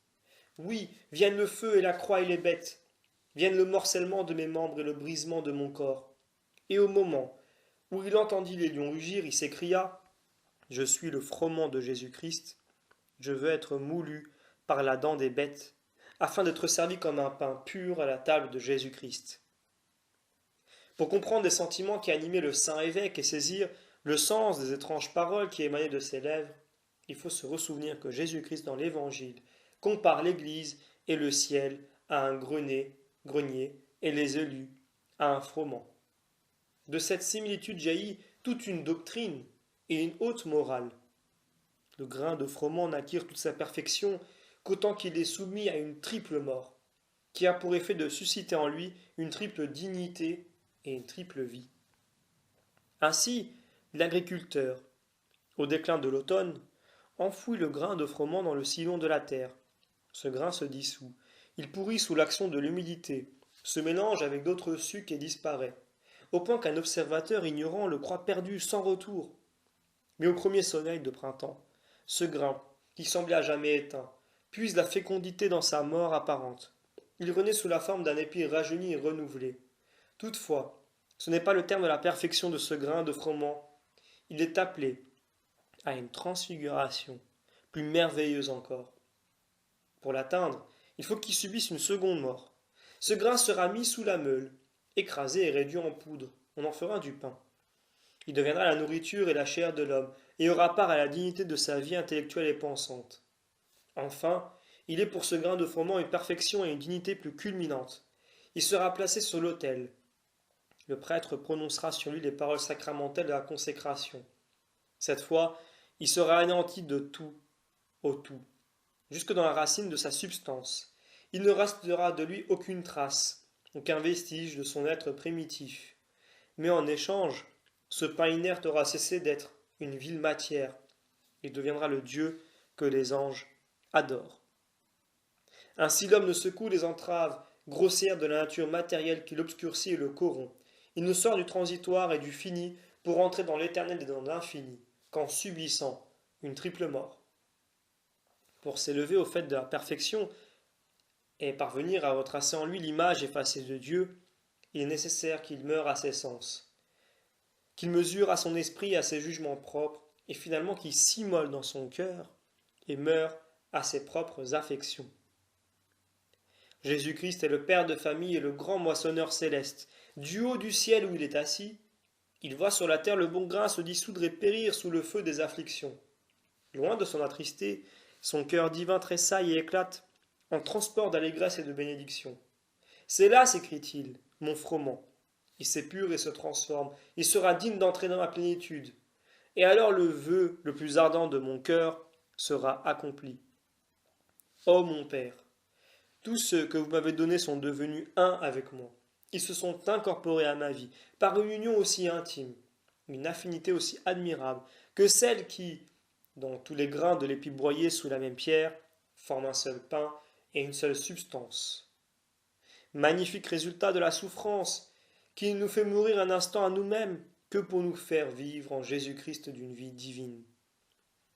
Oui, viennent le feu et la croix et les bêtes, viennent le morcellement de mes membres et le brisement de mon corps. Et au moment où il entendit les lions rugir, il s'écria, je suis le froment de Jésus-Christ, je veux être moulu par la dent des bêtes, afin d'être servi comme un pain pur à la table de Jésus-Christ. Pour comprendre les sentiments qui animaient le saint évêque et saisir le sens des étranges paroles qui émanaient de ses lèvres, il faut se ressouvenir que Jésus-Christ dans l'Évangile compare l'Église et le ciel à un grenier et les élus à un froment. De cette similitude jaillit toute une doctrine et une haute morale. Le grain de froment n'acquiert toute sa perfection qu'autant qu'il est soumis à une triple mort, qui a pour effet de susciter en lui une triple dignité et une triple vie. Ainsi, l'agriculteur, au déclin de l'automne, enfouit le grain de froment dans le sillon de la terre. Ce grain se dissout, il pourrit sous l'action de l'humidité, se mélange avec d'autres sucs et disparaît, au point qu'un observateur ignorant le croit perdu sans retour. Mais au premier soleil de printemps, ce grain, qui semblait à jamais éteint, puise la fécondité dans sa mort apparente. Il renaît sous la forme d'un épi rajeuni et renouvelé. Toutefois, ce n'est pas le terme de la perfection de ce grain de froment. Il est appelé à une transfiguration, plus merveilleuse encore. Pour l'atteindre, il faut qu'il subisse une seconde mort. Ce grain sera mis sous la meule, écrasé et réduit en poudre. On en fera du pain. Il deviendra la nourriture et la chair de l'homme, et aura part à la dignité de sa vie intellectuelle et pensante. Enfin, il est pour ce grain de froment une perfection et une dignité plus culminantes. Il sera placé sur l'autel. Le prêtre prononcera sur lui les paroles sacramentelles de la consécration. Cette fois, il sera anéanti de tout au tout, jusque dans la racine de sa substance. Il ne restera de lui aucune trace, aucun vestige de son être primitif. Mais en échange, ce pain inerte aura cessé d'être une vile matière. Il deviendra le Dieu que les anges adorent. Ainsi l'homme ne secoue les entraves grossières de la nature matérielle qui l'obscurcit et le corrompt. Il ne sort du transitoire et du fini pour entrer dans l'éternel et dans l'infini, qu'en subissant une triple mort. Pour s'élever au fait de la perfection et parvenir à retracer en lui l'image effacée de Dieu, il est nécessaire qu'il meure à ses sens, qu'il mesure à son esprit et à ses jugements propres, et finalement qu'il s'immole dans son cœur et meure à ses propres affections. Jésus-Christ est le Père de famille et le grand moissonneur céleste. Du haut du ciel où il est assis, il voit sur la terre le bon grain se dissoudre et périr sous le feu des afflictions. Loin de s'en attrister, son cœur divin tressaille et éclate en transport d'allégresse et de bénédiction. C'est là, s'écrie-t-il, mon froment. Il s'épure et se transforme. Il sera digne d'entrer dans la plénitude. Et alors le vœu le plus ardent de mon cœur sera accompli. Ô mon Père, tous ceux que vous m'avez donnés sont devenus un avec moi. Ils se sont incorporés à ma vie par une union aussi intime, une affinité aussi admirable que celle qui, dans tous les grains de l'épi broyé sous la même pierre, forment un seul pain et une seule substance. Magnifique résultat de la souffrance qui ne nous fait mourir un instant à nous-mêmes que pour nous faire vivre en Jésus-Christ d'une vie divine.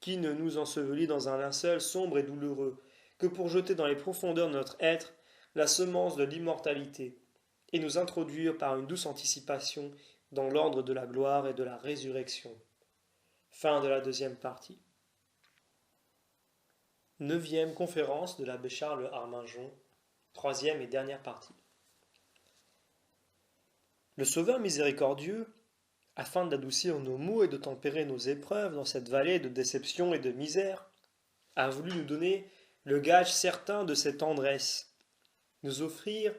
Qui ne nous ensevelit dans un linceul sombre et douloureux que pour jeter dans les profondeurs de notre être la semence de l'immortalité et nous introduire par une douce anticipation dans l'ordre de la gloire et de la résurrection. Fin de la deuxième partie. 9e conférence de l'abbé Charles Arminjon, 3e et dernière partie. Le Sauveur miséricordieux, afin d'adoucir nos maux et de tempérer nos épreuves dans cette vallée de déception et de misère, a voulu nous donner le gage certain de cette tendresse, nous offrir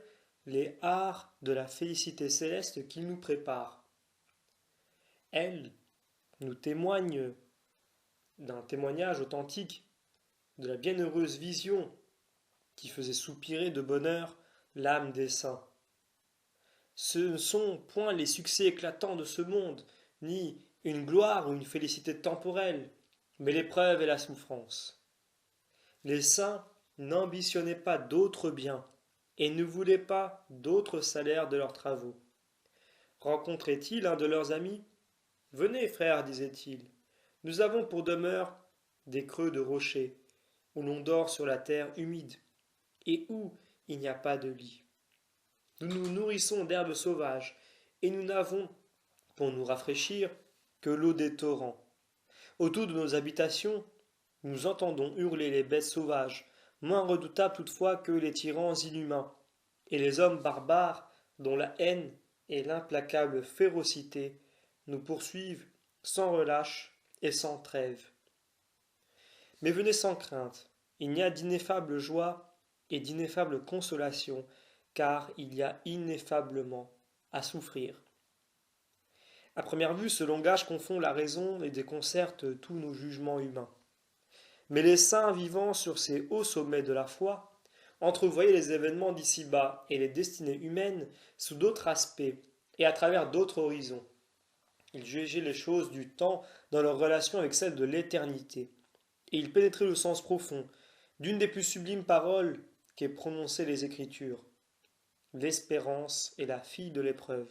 les arts de la félicité céleste qu'il nous prépare. Elle nous témoigne d'un témoignage authentique de la bienheureuse vision qui faisait soupirer de bonheur l'âme des saints. Ce ne sont point les succès éclatants de ce monde, ni une gloire ou une félicité temporelle, mais l'épreuve et la souffrance. Les saints n'ambitionnaient pas d'autres biens et ne voulaient pas d'autres salaires de leurs travaux. Rencontraient-ils un de leurs amis? Venez, frères, disait-il, nous avons pour demeure des creux de rochers, où l'on dort sur la terre humide, et où il n'y a pas de lit. Nous nous nourrissons d'herbes sauvages, et nous n'avons, pour nous rafraîchir, que l'eau des torrents. Autour de nos habitations, nous entendons hurler les bêtes sauvages, moins redoutables toutefois que les tyrans inhumains, et les hommes barbares dont la haine et l'implacable férocité nous poursuivent sans relâche et sans trêve. Mais venez sans crainte, il y a d'ineffables joies et d'ineffables consolations, car il y a ineffablement à souffrir. À première vue, ce langage confond la raison et déconcerte tous nos jugements humains. Mais les saints vivant sur ces hauts sommets de la foi entrevoyaient les événements d'ici-bas et les destinées humaines sous d'autres aspects et à travers d'autres horizons. Ils jugeaient les choses du temps dans leur relation avec celles de l'éternité, et ils pénétraient le sens profond d'une des plus sublimes paroles qu'aient prononcées les Écritures. L'espérance est la fille de l'épreuve.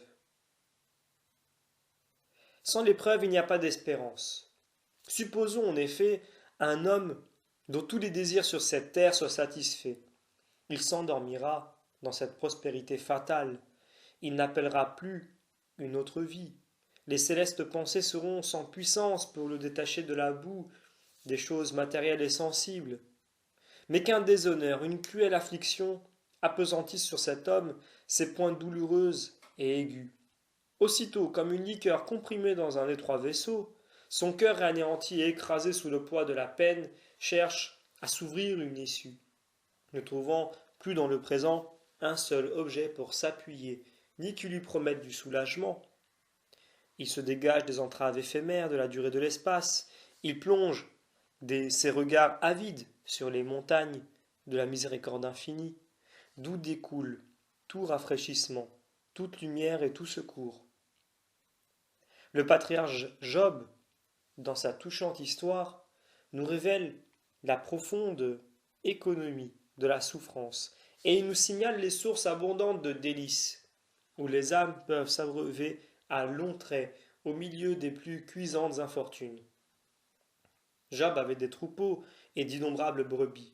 Sans l'épreuve, il n'y a pas d'espérance. Supposons en effet un homme dont tous les désirs sur cette terre soient satisfaits. Il s'endormira dans cette prospérité fatale. Il n'appellera plus une autre vie. Les célestes pensées seront sans puissance pour le détacher de la boue des choses matérielles et sensibles. Mais qu'un déshonneur, une cruelle affliction appesantissent sur cet homme ses pointes douloureuses et aiguës. Aussitôt, comme une liqueur comprimée dans un étroit vaisseau, son cœur anéanti et écrasé sous le poids de la peine cherche à s'ouvrir une issue, ne trouvant plus dans le présent un seul objet pour s'appuyer, ni qui lui promette du soulagement. Il se dégage des entraves éphémères de la durée de l'espace, il plonge ses regards avides sur les montagnes de la miséricorde infinie, d'où découle tout rafraîchissement, toute lumière et tout secours. Le patriarche Job, dans sa touchante histoire, nous révèle la profonde économie de la souffrance, et il nous signale les sources abondantes de délices, où les âmes peuvent s'abreuver à longs traits au milieu des plus cuisantes infortunes. Job avait des troupeaux et d'innombrables brebis,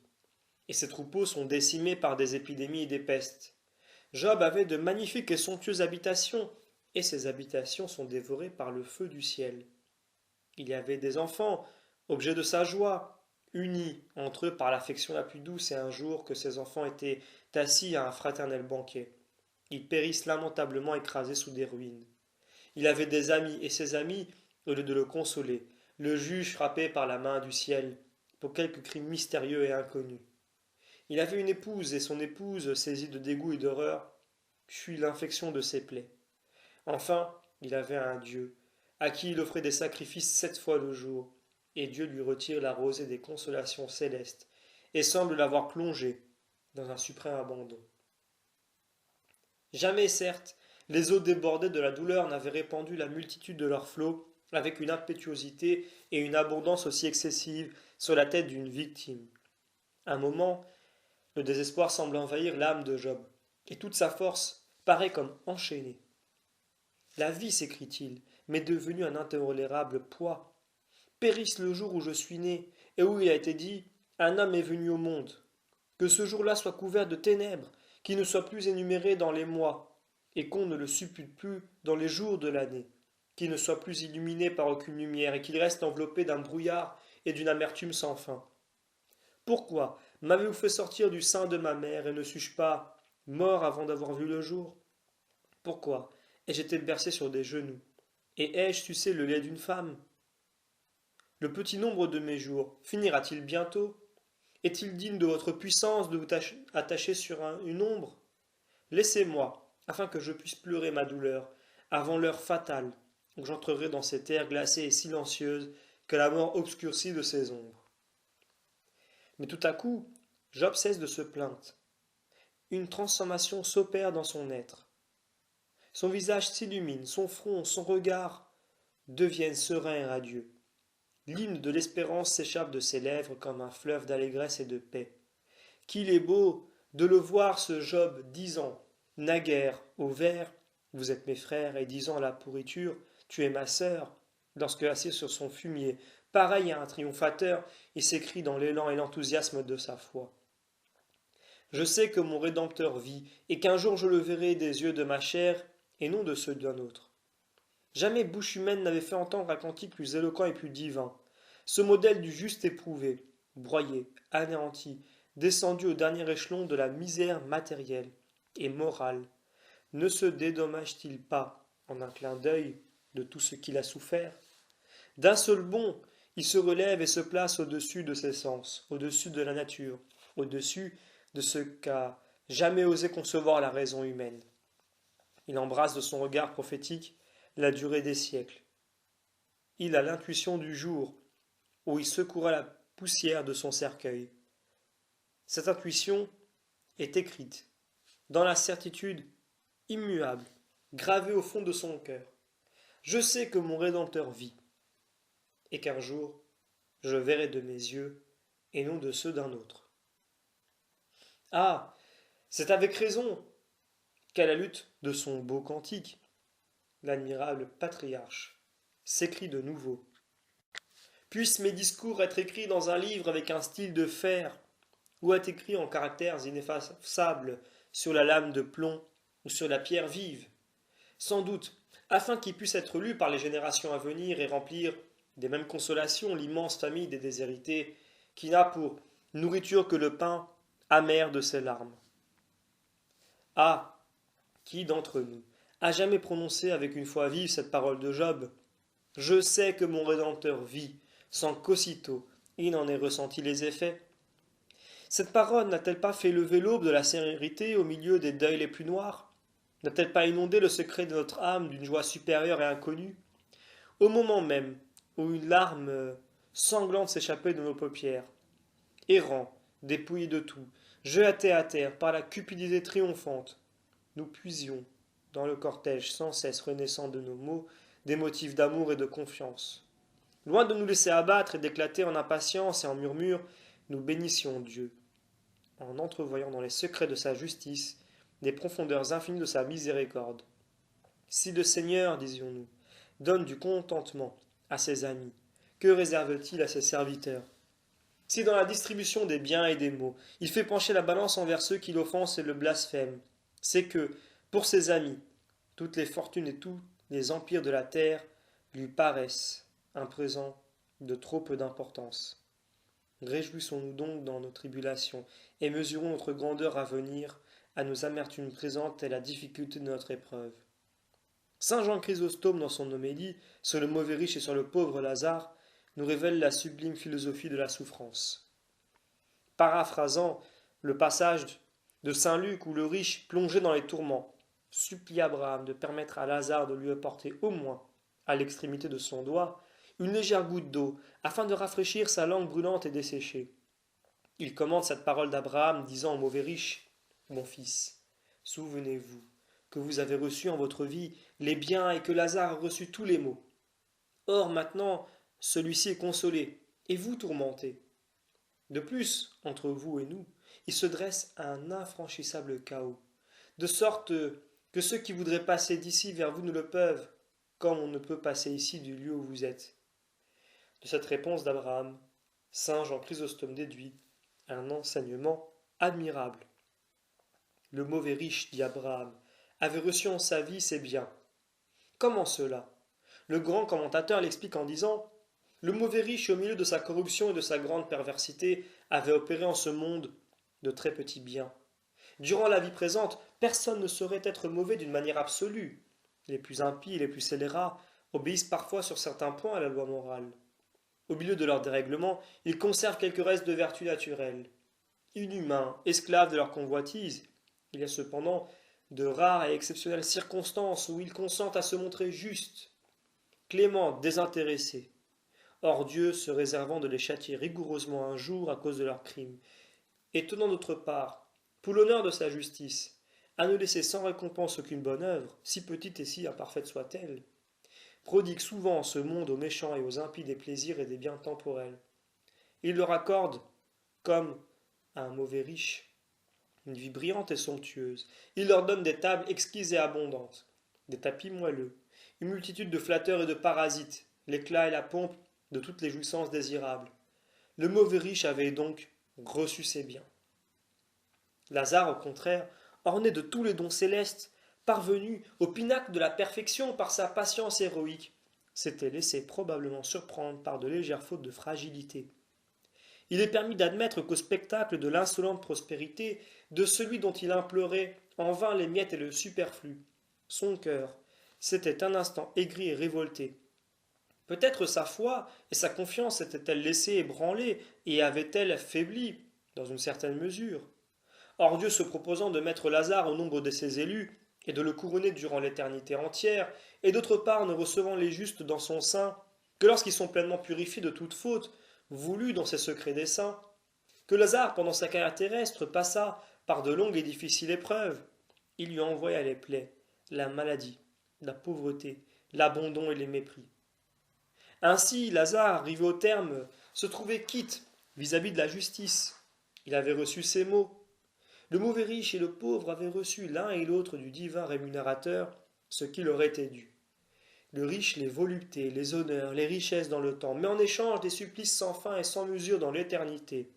et ces troupeaux sont décimés par des épidémies et des pestes. Job avait de magnifiques et somptueuses habitations, et ces habitations sont dévorées par le feu du ciel. Il y avait des enfants, objets de sa joie, unis entre eux par l'affection la plus douce, et un jour que ces enfants étaient assis à un fraternel banquet, ils périssent lamentablement écrasés sous des ruines. Il avait des amis, et ces amis, au lieu de le consoler, le jugent frappé par la main du ciel pour quelque crime mystérieux et inconnu. Il avait une épouse, et son épouse, saisie de dégoût et d'horreur, fuit l'infection de ses plaies. Enfin, il avait un Dieu, à qui il offrait des sacrifices 7 fois le jour, et Dieu lui retire la rosée des consolations célestes, et semble l'avoir plongé dans un suprême abandon. Jamais, certes, les eaux débordées de la douleur n'avaient répandu la multitude de leurs flots avec une impétuosité et une abondance aussi excessives sur la tête d'une victime. Un moment, le désespoir semble envahir l'âme de Job, et toute sa force paraît comme enchaînée. La vie, s'écrie-t-il, m'est devenue un intolérable poids. Périsse le jour où je suis né, et où il a été dit, un homme est venu au monde. Que ce jour-là soit couvert de ténèbres, qu'il ne soit plus énuméré dans les mois, et qu'on ne le suppute plus dans les jours de l'année, qu'il ne soit plus illuminé par aucune lumière, et qu'il reste enveloppé d'un brouillard et d'une amertume sans fin. Pourquoi m'avez-vous fait sortir du sein de ma mère, et ne suis-je pas mort avant d'avoir vu le jour? Pourquoi ai-je été bercé sur des genoux, et ai-je sucé le lait d'une femme? Le petit nombre de mes jours finira-t-il bientôt? Est-il digne de votre puissance de vous attacher sur une ombre? Laissez-moi, afin que je puisse pleurer ma douleur, avant l'heure fatale, où j'entrerai dans ces terres glacées et silencieuses que la mort obscurcit de ses ombres. Mais tout à coup, Job cesse de se plaindre. Une transformation s'opère dans son être. Son visage s'illumine, son front, son regard deviennent sereins et radieux. L'hymne de l'espérance s'échappe de ses lèvres comme un fleuve d'allégresse et de paix. Qu'il est beau de le voir ce Job disant, naguère au vers, vous êtes mes frères, et disant à la pourriture, tu es ma sœur, lorsque assis sur son fumier, pareil à un triomphateur, il s'écrie dans l'élan et l'enthousiasme de sa foi. Je sais que mon Rédempteur vit, et qu'un jour je le verrai des yeux de ma chair, et non de ceux d'un autre. Jamais bouche humaine n'avait fait entendre un cantique plus éloquent et plus divin. Ce modèle du juste éprouvé, broyé, anéanti, descendu au dernier échelon de la misère matérielle et morale, ne se dédommage-t-il pas, en un clin d'œil, de tout ce qu'il a souffert? D'un seul bond, il se relève et se place au-dessus de ses sens, au-dessus de la nature, au-dessus de ce qu'a jamais osé concevoir la raison humaine. Il embrasse de son regard prophétique la durée des siècles. Il a l'intuition du jour où il secoura la poussière de son cercueil. Cette intuition est écrite dans la certitude immuable, gravée au fond de son cœur. Je sais que mon Rédempteur vit, et qu'un jour je le verrai de mes yeux, et non de ceux d'un autre. Ah, c'est avec raison qu'à la lutte de son beau cantique, l'admirable patriarche s'écrit de nouveau. Puissent mes discours être écrits dans un livre avec un style de fer, ou être écrits en caractères ineffaçables sur la lame de plomb ou sur la pierre vive, sans doute, afin qu'ils puissent être lus par les générations à venir et remplir des mêmes consolations l'immense famille des déshérités, qui n'a pour nourriture que le pain amer de ses larmes. Ah, qui d'entre nous a jamais prononcé avec une foi vive cette parole de Job? Je sais que mon Rédempteur vit, sans qu'aussitôt il n'en ait ressenti les effets. Cette parole n'a-t-elle pas fait lever l'aube de la sérénité au milieu des deuils les plus noirs? N'a-t-elle pas inondé le secret de notre âme d'une joie supérieure et inconnue? Au moment même où une larme sanglante s'échappait de nos paupières, errants, dépouillés de tout, jetés à terre par la cupidité triomphante, nous puisions dans le cortège sans cesse renaissant de nos maux des motifs d'amour et de confiance. Loin de nous laisser abattre et d'éclater en impatience et en murmures, nous bénissions Dieu, en entrevoyant dans les secrets de sa justice des profondeurs infinies de sa miséricorde. Si le Seigneur, disions-nous, donne du contentement à ses amis, que réserve-t-il à ses serviteurs? Si dans la distribution des biens et des maux, il fait pencher la balance envers ceux qui l'offensent et le blasphèment, c'est que, pour ses amis, toutes les fortunes et tous les empires de la terre lui paraissent un présent de trop peu d'importance. Réjouissons-nous donc dans nos tribulations, et mesurons notre grandeur à venir à nos amertumes présentes et la difficulté de notre épreuve. Saint Jean Chrysostome, dans son homélie sur le mauvais riche et sur le pauvre Lazare, nous révèle la sublime philosophie de la souffrance. Paraphrasant le passage de saint Luc où le riche, plongé dans les tourments, supplie Abraham de permettre à Lazare de lui apporter au moins, à l'extrémité de son doigt, une légère goutte d'eau, afin de rafraîchir sa langue brûlante et desséchée. Il commande cette parole d'Abraham, disant au mauvais riche, mon fils, souvenez-vous que vous avez reçu en votre vie les biens et que Lazare a reçu tous les maux. Or maintenant, celui-ci est consolé, et vous tourmenté. De plus, entre vous et nous, il se dresse un infranchissable chaos, de sorte que ceux qui voudraient passer d'ici vers vous ne le peuvent, comme on ne peut passer ici du lieu où vous êtes. De cette réponse d'Abraham, saint Jean Chrysostome déduit un enseignement admirable. Le mauvais riche, dit Abraham, avait reçu en sa vie ses biens. Comment cela? Le grand commentateur l'explique en disant: le mauvais riche, au milieu de sa corruption et de sa grande perversité, avait opéré en ce monde de très petits biens. Durant la vie présente, personne ne saurait être mauvais d'une manière absolue. Les plus impies et les plus scélérats obéissent parfois sur certains points à la loi morale. Au milieu de leur dérèglement, ils conservent quelques restes de vertu naturelle. Inhumains, esclaves de leur convoitise, il y a cependant de rares et exceptionnelles circonstances où ils consentent à se montrer justes, cléments, désintéressés. Or Dieu se réservant de les châtier rigoureusement un jour à cause de leurs crimes, et tenant d'autre part, pour l'honneur de sa justice, à ne laisser sans récompense aucune bonne œuvre, si petite et si imparfaite soit-elle, prodigue souvent en ce monde aux méchants et aux impies des plaisirs et des biens temporels. Il leur accorde, comme à un mauvais riche, une vie brillante et somptueuse. Il leur donne des tables exquises et abondantes, des tapis moelleux, une multitude de flatteurs et de parasites, l'éclat et la pompe de toutes les jouissances désirables. Le mauvais riche avait donc reçu ses biens. Lazare, au contraire, orné de tous les dons célestes, parvenu au pinacle de la perfection par sa patience héroïque, s'était laissé probablement surprendre par de légères fautes de fragilité. Il est permis d'admettre qu'au spectacle de l'insolente prospérité de celui dont il implorait en vain les miettes et le superflu, son cœur s'était un instant aigri et révolté. Peut-être sa foi et sa confiance s'étaient-elles laissées ébranler et avaient-elles faibli, dans une certaine mesure. Or Dieu se proposant de mettre Lazare au nombre de ses élus, et de le couronner durant l'éternité entière, et d'autre part ne recevant les justes dans son sein, que lorsqu'ils sont pleinement purifiés de toute faute, voulut dans ses secrets desseins, que Lazare, pendant sa carrière terrestre, passa par de longues et difficiles épreuves, il lui envoya les plaies, la maladie, la pauvreté, l'abandon et les mépris. Ainsi, Lazare, arrivé au terme, se trouvait quitte vis-à-vis de la justice. Il avait reçu ses maux. Le mauvais riche et le pauvre avaient reçu l'un et l'autre du divin rémunérateur ce qui leur était dû. Le riche les voluptés, les honneurs, les richesses dans le temps, mais en échange des supplices sans fin et sans mesure dans l'éternité.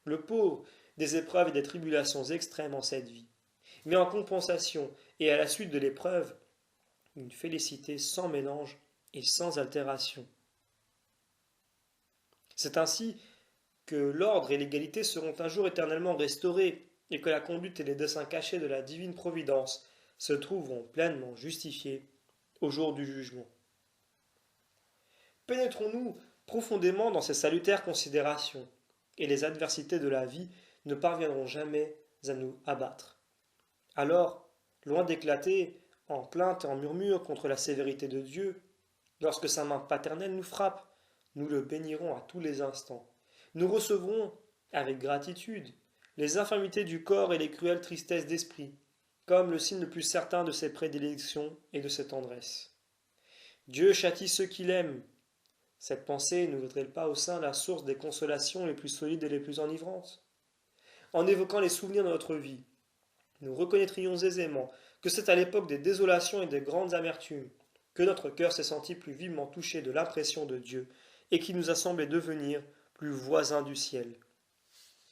Le pauvre des épreuves et des tribulations extrêmes en cette vie, mais en compensation et à la suite de l'épreuve, une félicité sans mélange et sans altération. C'est ainsi que l'ordre et l'égalité seront un jour éternellement restaurés, et que la conduite et les desseins cachés de la divine providence se trouveront pleinement justifiés au jour du jugement. Pénétrons-nous profondément dans ces salutaires considérations, et les adversités de la vie ne parviendront jamais à nous abattre. Alors, loin d'éclater en plaintes et en murmures contre la sévérité de Dieu, lorsque sa main paternelle nous frappe, nous le bénirons à tous les instants. Nous recevrons, avec gratitude, les infirmités du corps et les cruelles tristesses d'esprit, comme le signe le plus certain de ses prédilections et de ses tendresses. Dieu châtie ceux qu'il aime. Cette pensée ne vaudrait-elle pas au sein la source des consolations les plus solides et les plus enivrantes? En évoquant les souvenirs de notre vie, nous reconnaîtrions aisément que c'est à l'époque des désolations et des grandes amertumes que notre cœur s'est senti plus vivement touché de l'impression de Dieu et qui nous a semblé devenir plus voisins du ciel.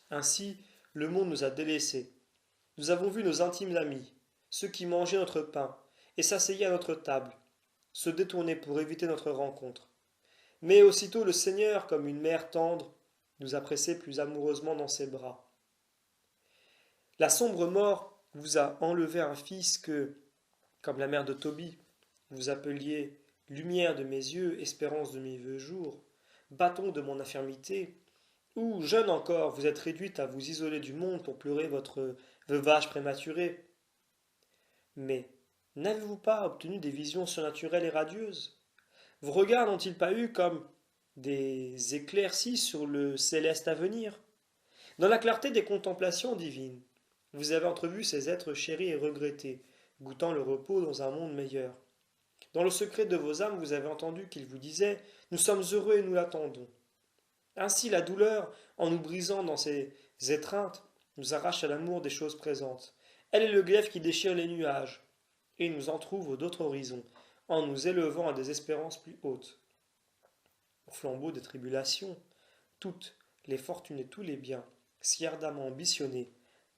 Ainsi, le monde nous a délaissés. Nous avons vu nos intimes amis, ceux qui mangeaient notre pain et s'asseyaient à notre table, se détourner pour éviter notre rencontre. Mais aussitôt le Seigneur, comme une mère tendre, nous a pressés plus amoureusement dans ses bras. La sombre mort vous a enlevé un fils que, comme la mère de Tobie, vous appeliez lumière de mes yeux, espérance de mes vieux jours, bâton de mon infirmité, ou, jeune encore, vous êtes réduite à vous isoler du monde pour pleurer votre veuvage prématuré. Mais n'avez-vous pas obtenu des visions surnaturelles et radieuses? Vos regards n'ont-ils pas eu comme des éclaircies sur le céleste avenir? Dans la clarté des contemplations divines, vous avez entrevu ces êtres chéris et regrettés, goûtant le repos dans un monde meilleur. Dans le secret de vos âmes, vous avez entendu qu'ils vous disaient « Nous sommes heureux et nous l'attendons ». Ainsi la douleur, en nous brisant dans ces étreintes, nous arrache à l'amour des choses présentes. Elle est le glaive qui déchire les nuages, et nous entr'ouvre d'autres horizons, en nous élevant à des espérances plus hautes. Au flambeau des tribulations, toutes les fortunes et tous les biens, si ardemment ambitionnés,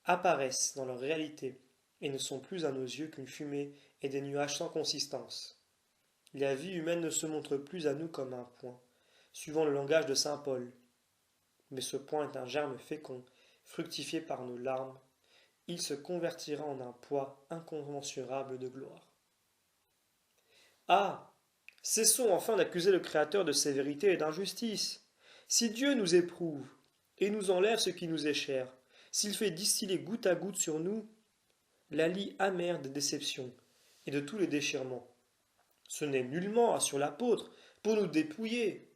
apparaissent dans leur réalité, et ne sont plus à nos yeux qu'une fumée et des nuages sans consistance. La vie humaine ne se montre plus à nous comme un point, suivant le langage de saint Paul. Mais ce point est un germe fécond, fructifié par nos larmes. Il se convertira en un poids incommensurable de gloire. Ah! Cessons enfin d'accuser le Créateur de sévérité et d'injustice. Si Dieu nous éprouve et nous enlève ce qui nous est cher, s'il fait distiller goutte à goutte sur nous la lie amère des déceptions et de tous les déchirements, ce n'est nullement sur l'apôtre pour nous dépouiller,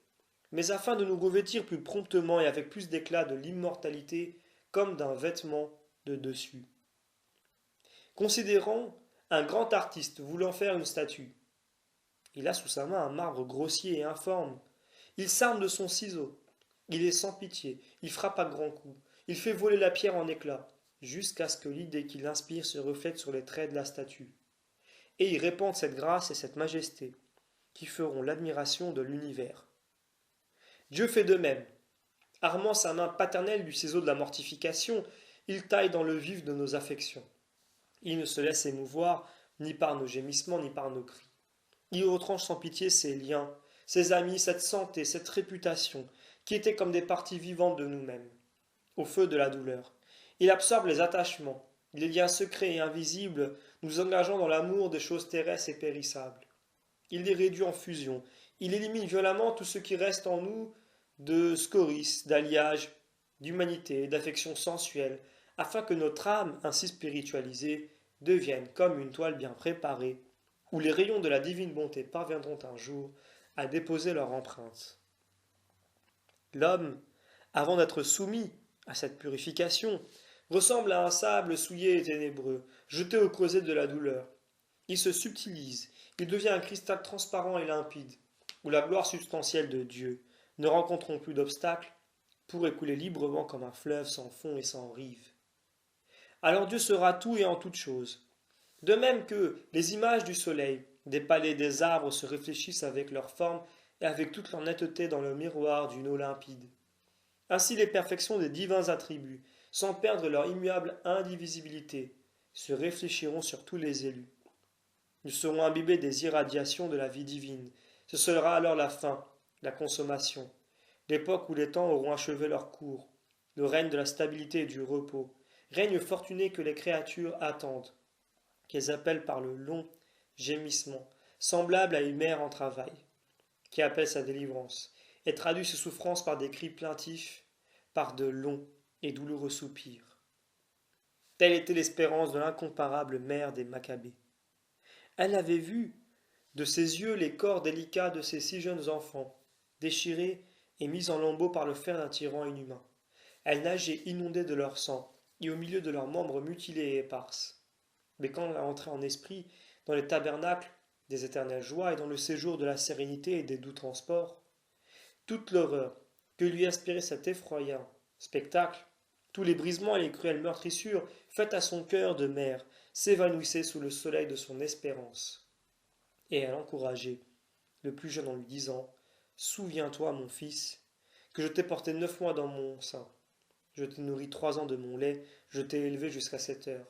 mais afin de nous revêtir plus promptement et avec plus d'éclat de l'immortalité comme d'un vêtement de dessus. Considérons un grand artiste voulant faire une statue. Il a sous sa main un marbre grossier et informe. Il s'arme de son ciseau. Il est sans pitié. Il frappe à grands coups. Il fait voler la pierre en éclats, jusqu'à ce que l'idée qu'il inspire se reflète sur les traits de la statue. Et il répand cette grâce et cette majesté, qui feront l'admiration de l'univers. Dieu fait de même. Armant sa main paternelle du ciseau de la mortification, il taille dans le vif de nos affections. Il ne se laisse émouvoir ni par nos gémissements ni par nos cris. Il retranche sans pitié ses liens, ses amis, cette santé, cette réputation, qui étaient comme des parties vivantes de nous-mêmes, au feu de la douleur. Il absorbe les attachements, les liens secrets et invisibles, nous engageant dans l'amour des choses terrestres et périssables. Il les réduit en fusion, il élimine violemment tout ce qui reste en nous de scories, d'alliage, d'humanité, d'affection sensuelle, afin que notre âme, ainsi spiritualisée, devienne comme une toile bien préparée, où les rayons de la divine bonté parviendront un jour à déposer leur empreinte. L'homme, avant d'être soumis à cette purification, ressemble à un sable souillé et ténébreux, jeté au creuset de la douleur. Il se subtilise, il devient un cristal transparent et limpide, où la gloire substantielle de Dieu, ne rencontrant plus d'obstacles, pourrait couler librement comme un fleuve sans fond et sans rive. Alors Dieu sera tout et en toutes choses. De même que les images du soleil, des palais, des arbres se réfléchissent avec leur forme et avec toute leur netteté dans le miroir d'une eau limpide. Ainsi les perfections des divins attributs, sans perdre leur immuable indivisibilité, se réfléchiront sur tous les élus. Nous serons imbibés des irradiations de la vie divine. Ce sera alors la fin, la consommation, l'époque où les temps auront achevé leur cours, le règne de la stabilité et du repos, règne fortuné que les créatures attendent, qu'elles appellent par le long gémissement, semblable à une mère en travail, qui appelle sa délivrance, et traduit ses souffrances par des cris plaintifs, par de longs et douloureux soupirs. Telle était l'espérance de l'incomparable mère des Maccabées. Elle avait vu de ses yeux les corps délicats de ses si jeunes enfants, déchirés et mis en lambeaux par le fer d'un tyran inhumain. Elle nageait inondée de leur sang, et au milieu de leurs membres mutilés et éparses. Mais quand elle entrait en esprit dans les tabernacles des éternelles joies et dans le séjour de la sérénité et des doux transports, toute l'horreur que lui inspirait cet effroyant spectacle, tous les brisements et les cruelles meurtrissures faites à son cœur de mère s'évanouissaient sous le soleil de son espérance. Et elle encourageait le plus jeune en lui disant « Souviens-toi, mon fils, que je t'ai porté 9 mois dans mon sein. Je t'ai nourri 3 ans de mon lait, je t'ai élevé jusqu'à 7 heures.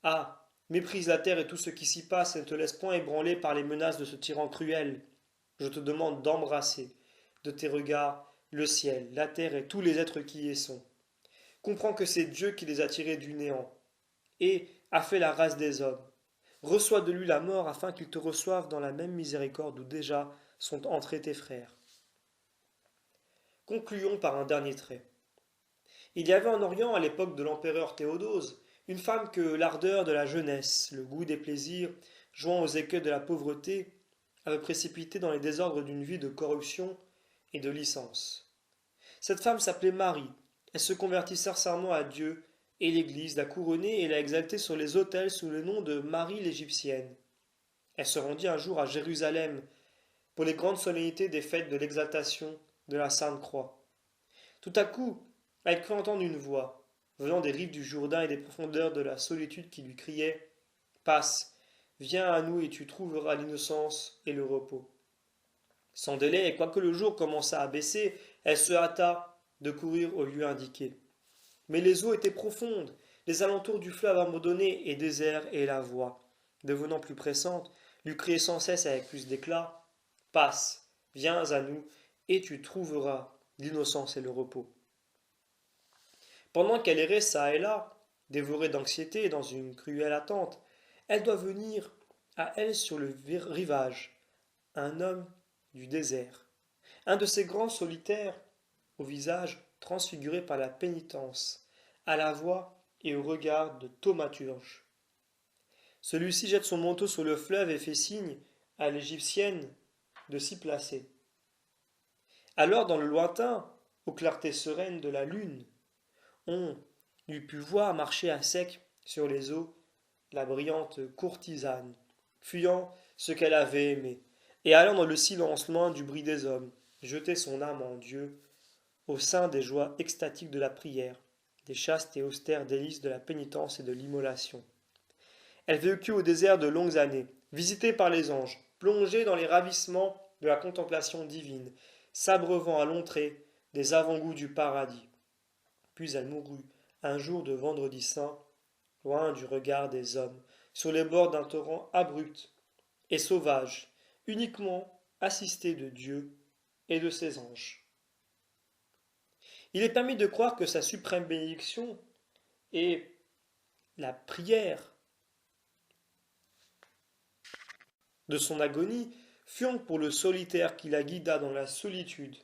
Ah, méprise la terre et tout ce qui s'y passe et ne te laisse point ébranler par les menaces de ce tyran cruel. Je te demande d'embrasser, de tes regards, le ciel, la terre et tous les êtres qui y sont. Comprends que c'est Dieu qui les a tirés du néant et a fait la race des hommes. Reçois de lui la mort afin qu'il te reçoive dans la même miséricorde où déjà sont entrés tes frères. » Concluons par un dernier trait. Il y avait en Orient, à l'époque de l'empereur Théodose, une femme que l'ardeur de la jeunesse, le goût des plaisirs, joint aux écueils de la pauvreté, avait précipité dans les désordres d'une vie de corruption et de licence. Cette femme s'appelait Marie. Elle se convertit sincèrement à Dieu, et l'Église l'a couronnée et l'a exaltée sur les autels sous le nom de Marie l'Égyptienne. Elle se rendit un jour à Jérusalem pour les grandes solennités des fêtes de l'exaltation de la Sainte Croix. Tout à coup, elle crut entendre une voix, venant des rives du Jourdain et des profondeurs de la solitude qui lui criait « Passe, viens à nous et tu trouveras l'innocence et le repos. » Sans délai, et quoique le jour commençât à baisser, elle se hâta de courir au lieu indiqué. Mais les eaux étaient profondes, les alentours du fleuve abandonné et déserts, et la voix, devenant plus pressante, lui criait sans cesse avec plus d'éclat « Passe, viens à nous, et tu trouveras l'innocence et le repos. » Pendant qu'elle errait çà et là, dévorée d'anxiété dans une cruelle attente, elle doit venir à elle sur le rivage, un homme du désert, un de ces grands solitaires au visage transfiguré par la pénitence, à la voix et au regard de thaumaturge. Celui-ci jette son manteau sur le fleuve et fait signe à l'égyptienne de s'y placer. Alors, dans le lointain, aux clartés sereines de la lune, on eût pu voir marcher à sec sur les eaux la brillante courtisane, fuyant ce qu'elle avait aimé, et allant dans le silence loin du bruit des hommes, jeter son âme en Dieu, au sein des joies extatiques de la prière, des chastes et austères délices de la pénitence et de l'immolation. Elle vécut au désert de longues années, visitée par les anges, plongée dans les ravissements de la contemplation divine, s'abreuvant à longs traits des avant-goûts du paradis. Puis elle mourut, un jour de vendredi saint, loin du regard des hommes, sur les bords d'un torrent abrupt et sauvage, uniquement assistée de Dieu et de ses anges. Il est permis de croire que sa suprême bénédiction et la prière de son agonie furent pour le solitaire qui la guida dans la solitude,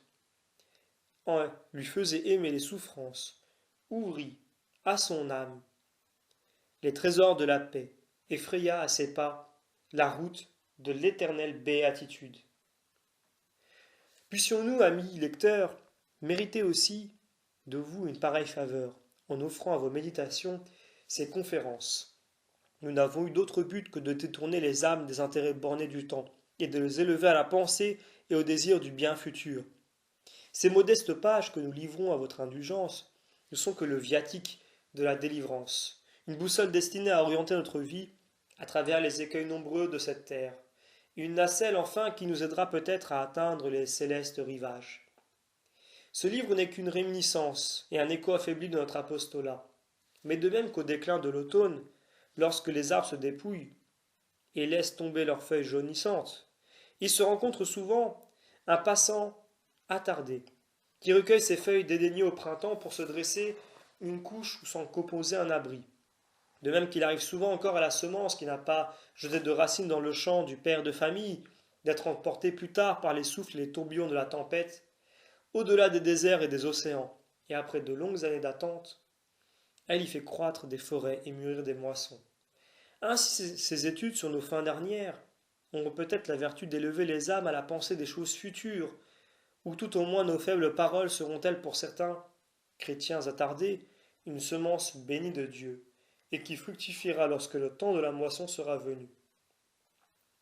en lui faisait aimer les souffrances, ouvrit à son âme les trésors de la paix, effraya à ses pas la route de l'éternelle béatitude. Puissions-nous, amis lecteurs, mériter aussi de vous une pareille faveur, en offrant à vos méditations ces conférences. Nous n'avons eu d'autre but que de détourner les âmes des intérêts bornés du temps, et de les élever à la pensée et au désir du bien futur. Ces modestes pages que nous livrons à votre indulgence ne sont que le viatique de la délivrance, une boussole destinée à orienter notre vie à travers les écueils nombreux de cette terre, une nacelle enfin qui nous aidera peut-être à atteindre les célestes rivages. Ce livre n'est qu'une réminiscence et un écho affaibli de notre apostolat, mais de même qu'au déclin de l'automne, lorsque les arbres se dépouillent et laissent tomber leurs feuilles jaunissantes, il se rencontre souvent un passant attardé, qui recueille ses feuilles dédaignées au printemps pour se dresser une couche ou s'en composer un abri. De même qu'il arrive souvent encore à la semence qui n'a pas jeté de racines dans le champ du père de famille, d'être emportée plus tard par les souffles et les tourbillons de la tempête, au-delà des déserts et des océans, et après de longues années d'attente, elle y fait croître des forêts et mûrir des moissons. Ainsi ces études sur nos fins dernières auront peut-être la vertu d'élever les âmes à la pensée des choses futures, ou tout au moins nos faibles paroles seront-elles pour certains chrétiens attardés une semence bénie de Dieu, et qui fructifiera lorsque le temps de la moisson sera venu.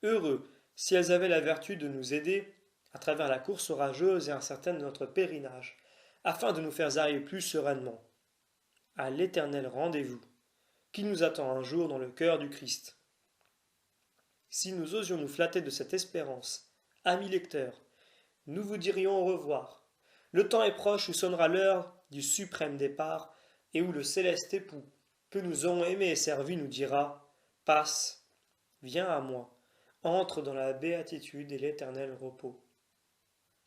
Heureux si elles avaient la vertu de nous aider à travers la course orageuse et incertaine de notre pèlerinage, afin de nous faire arriver plus sereinement à l'éternel rendez-vous qui nous attend un jour dans le cœur du Christ. Si nous osions nous flatter de cette espérance, amis lecteurs, nous vous dirions au revoir. Le temps est proche où sonnera l'heure du suprême départ, et où le céleste époux, que nous aurons aimé et servi, nous dira: passe, viens à moi, entre dans la béatitude et l'éternel repos.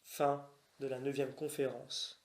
Fin de la 9e conférence.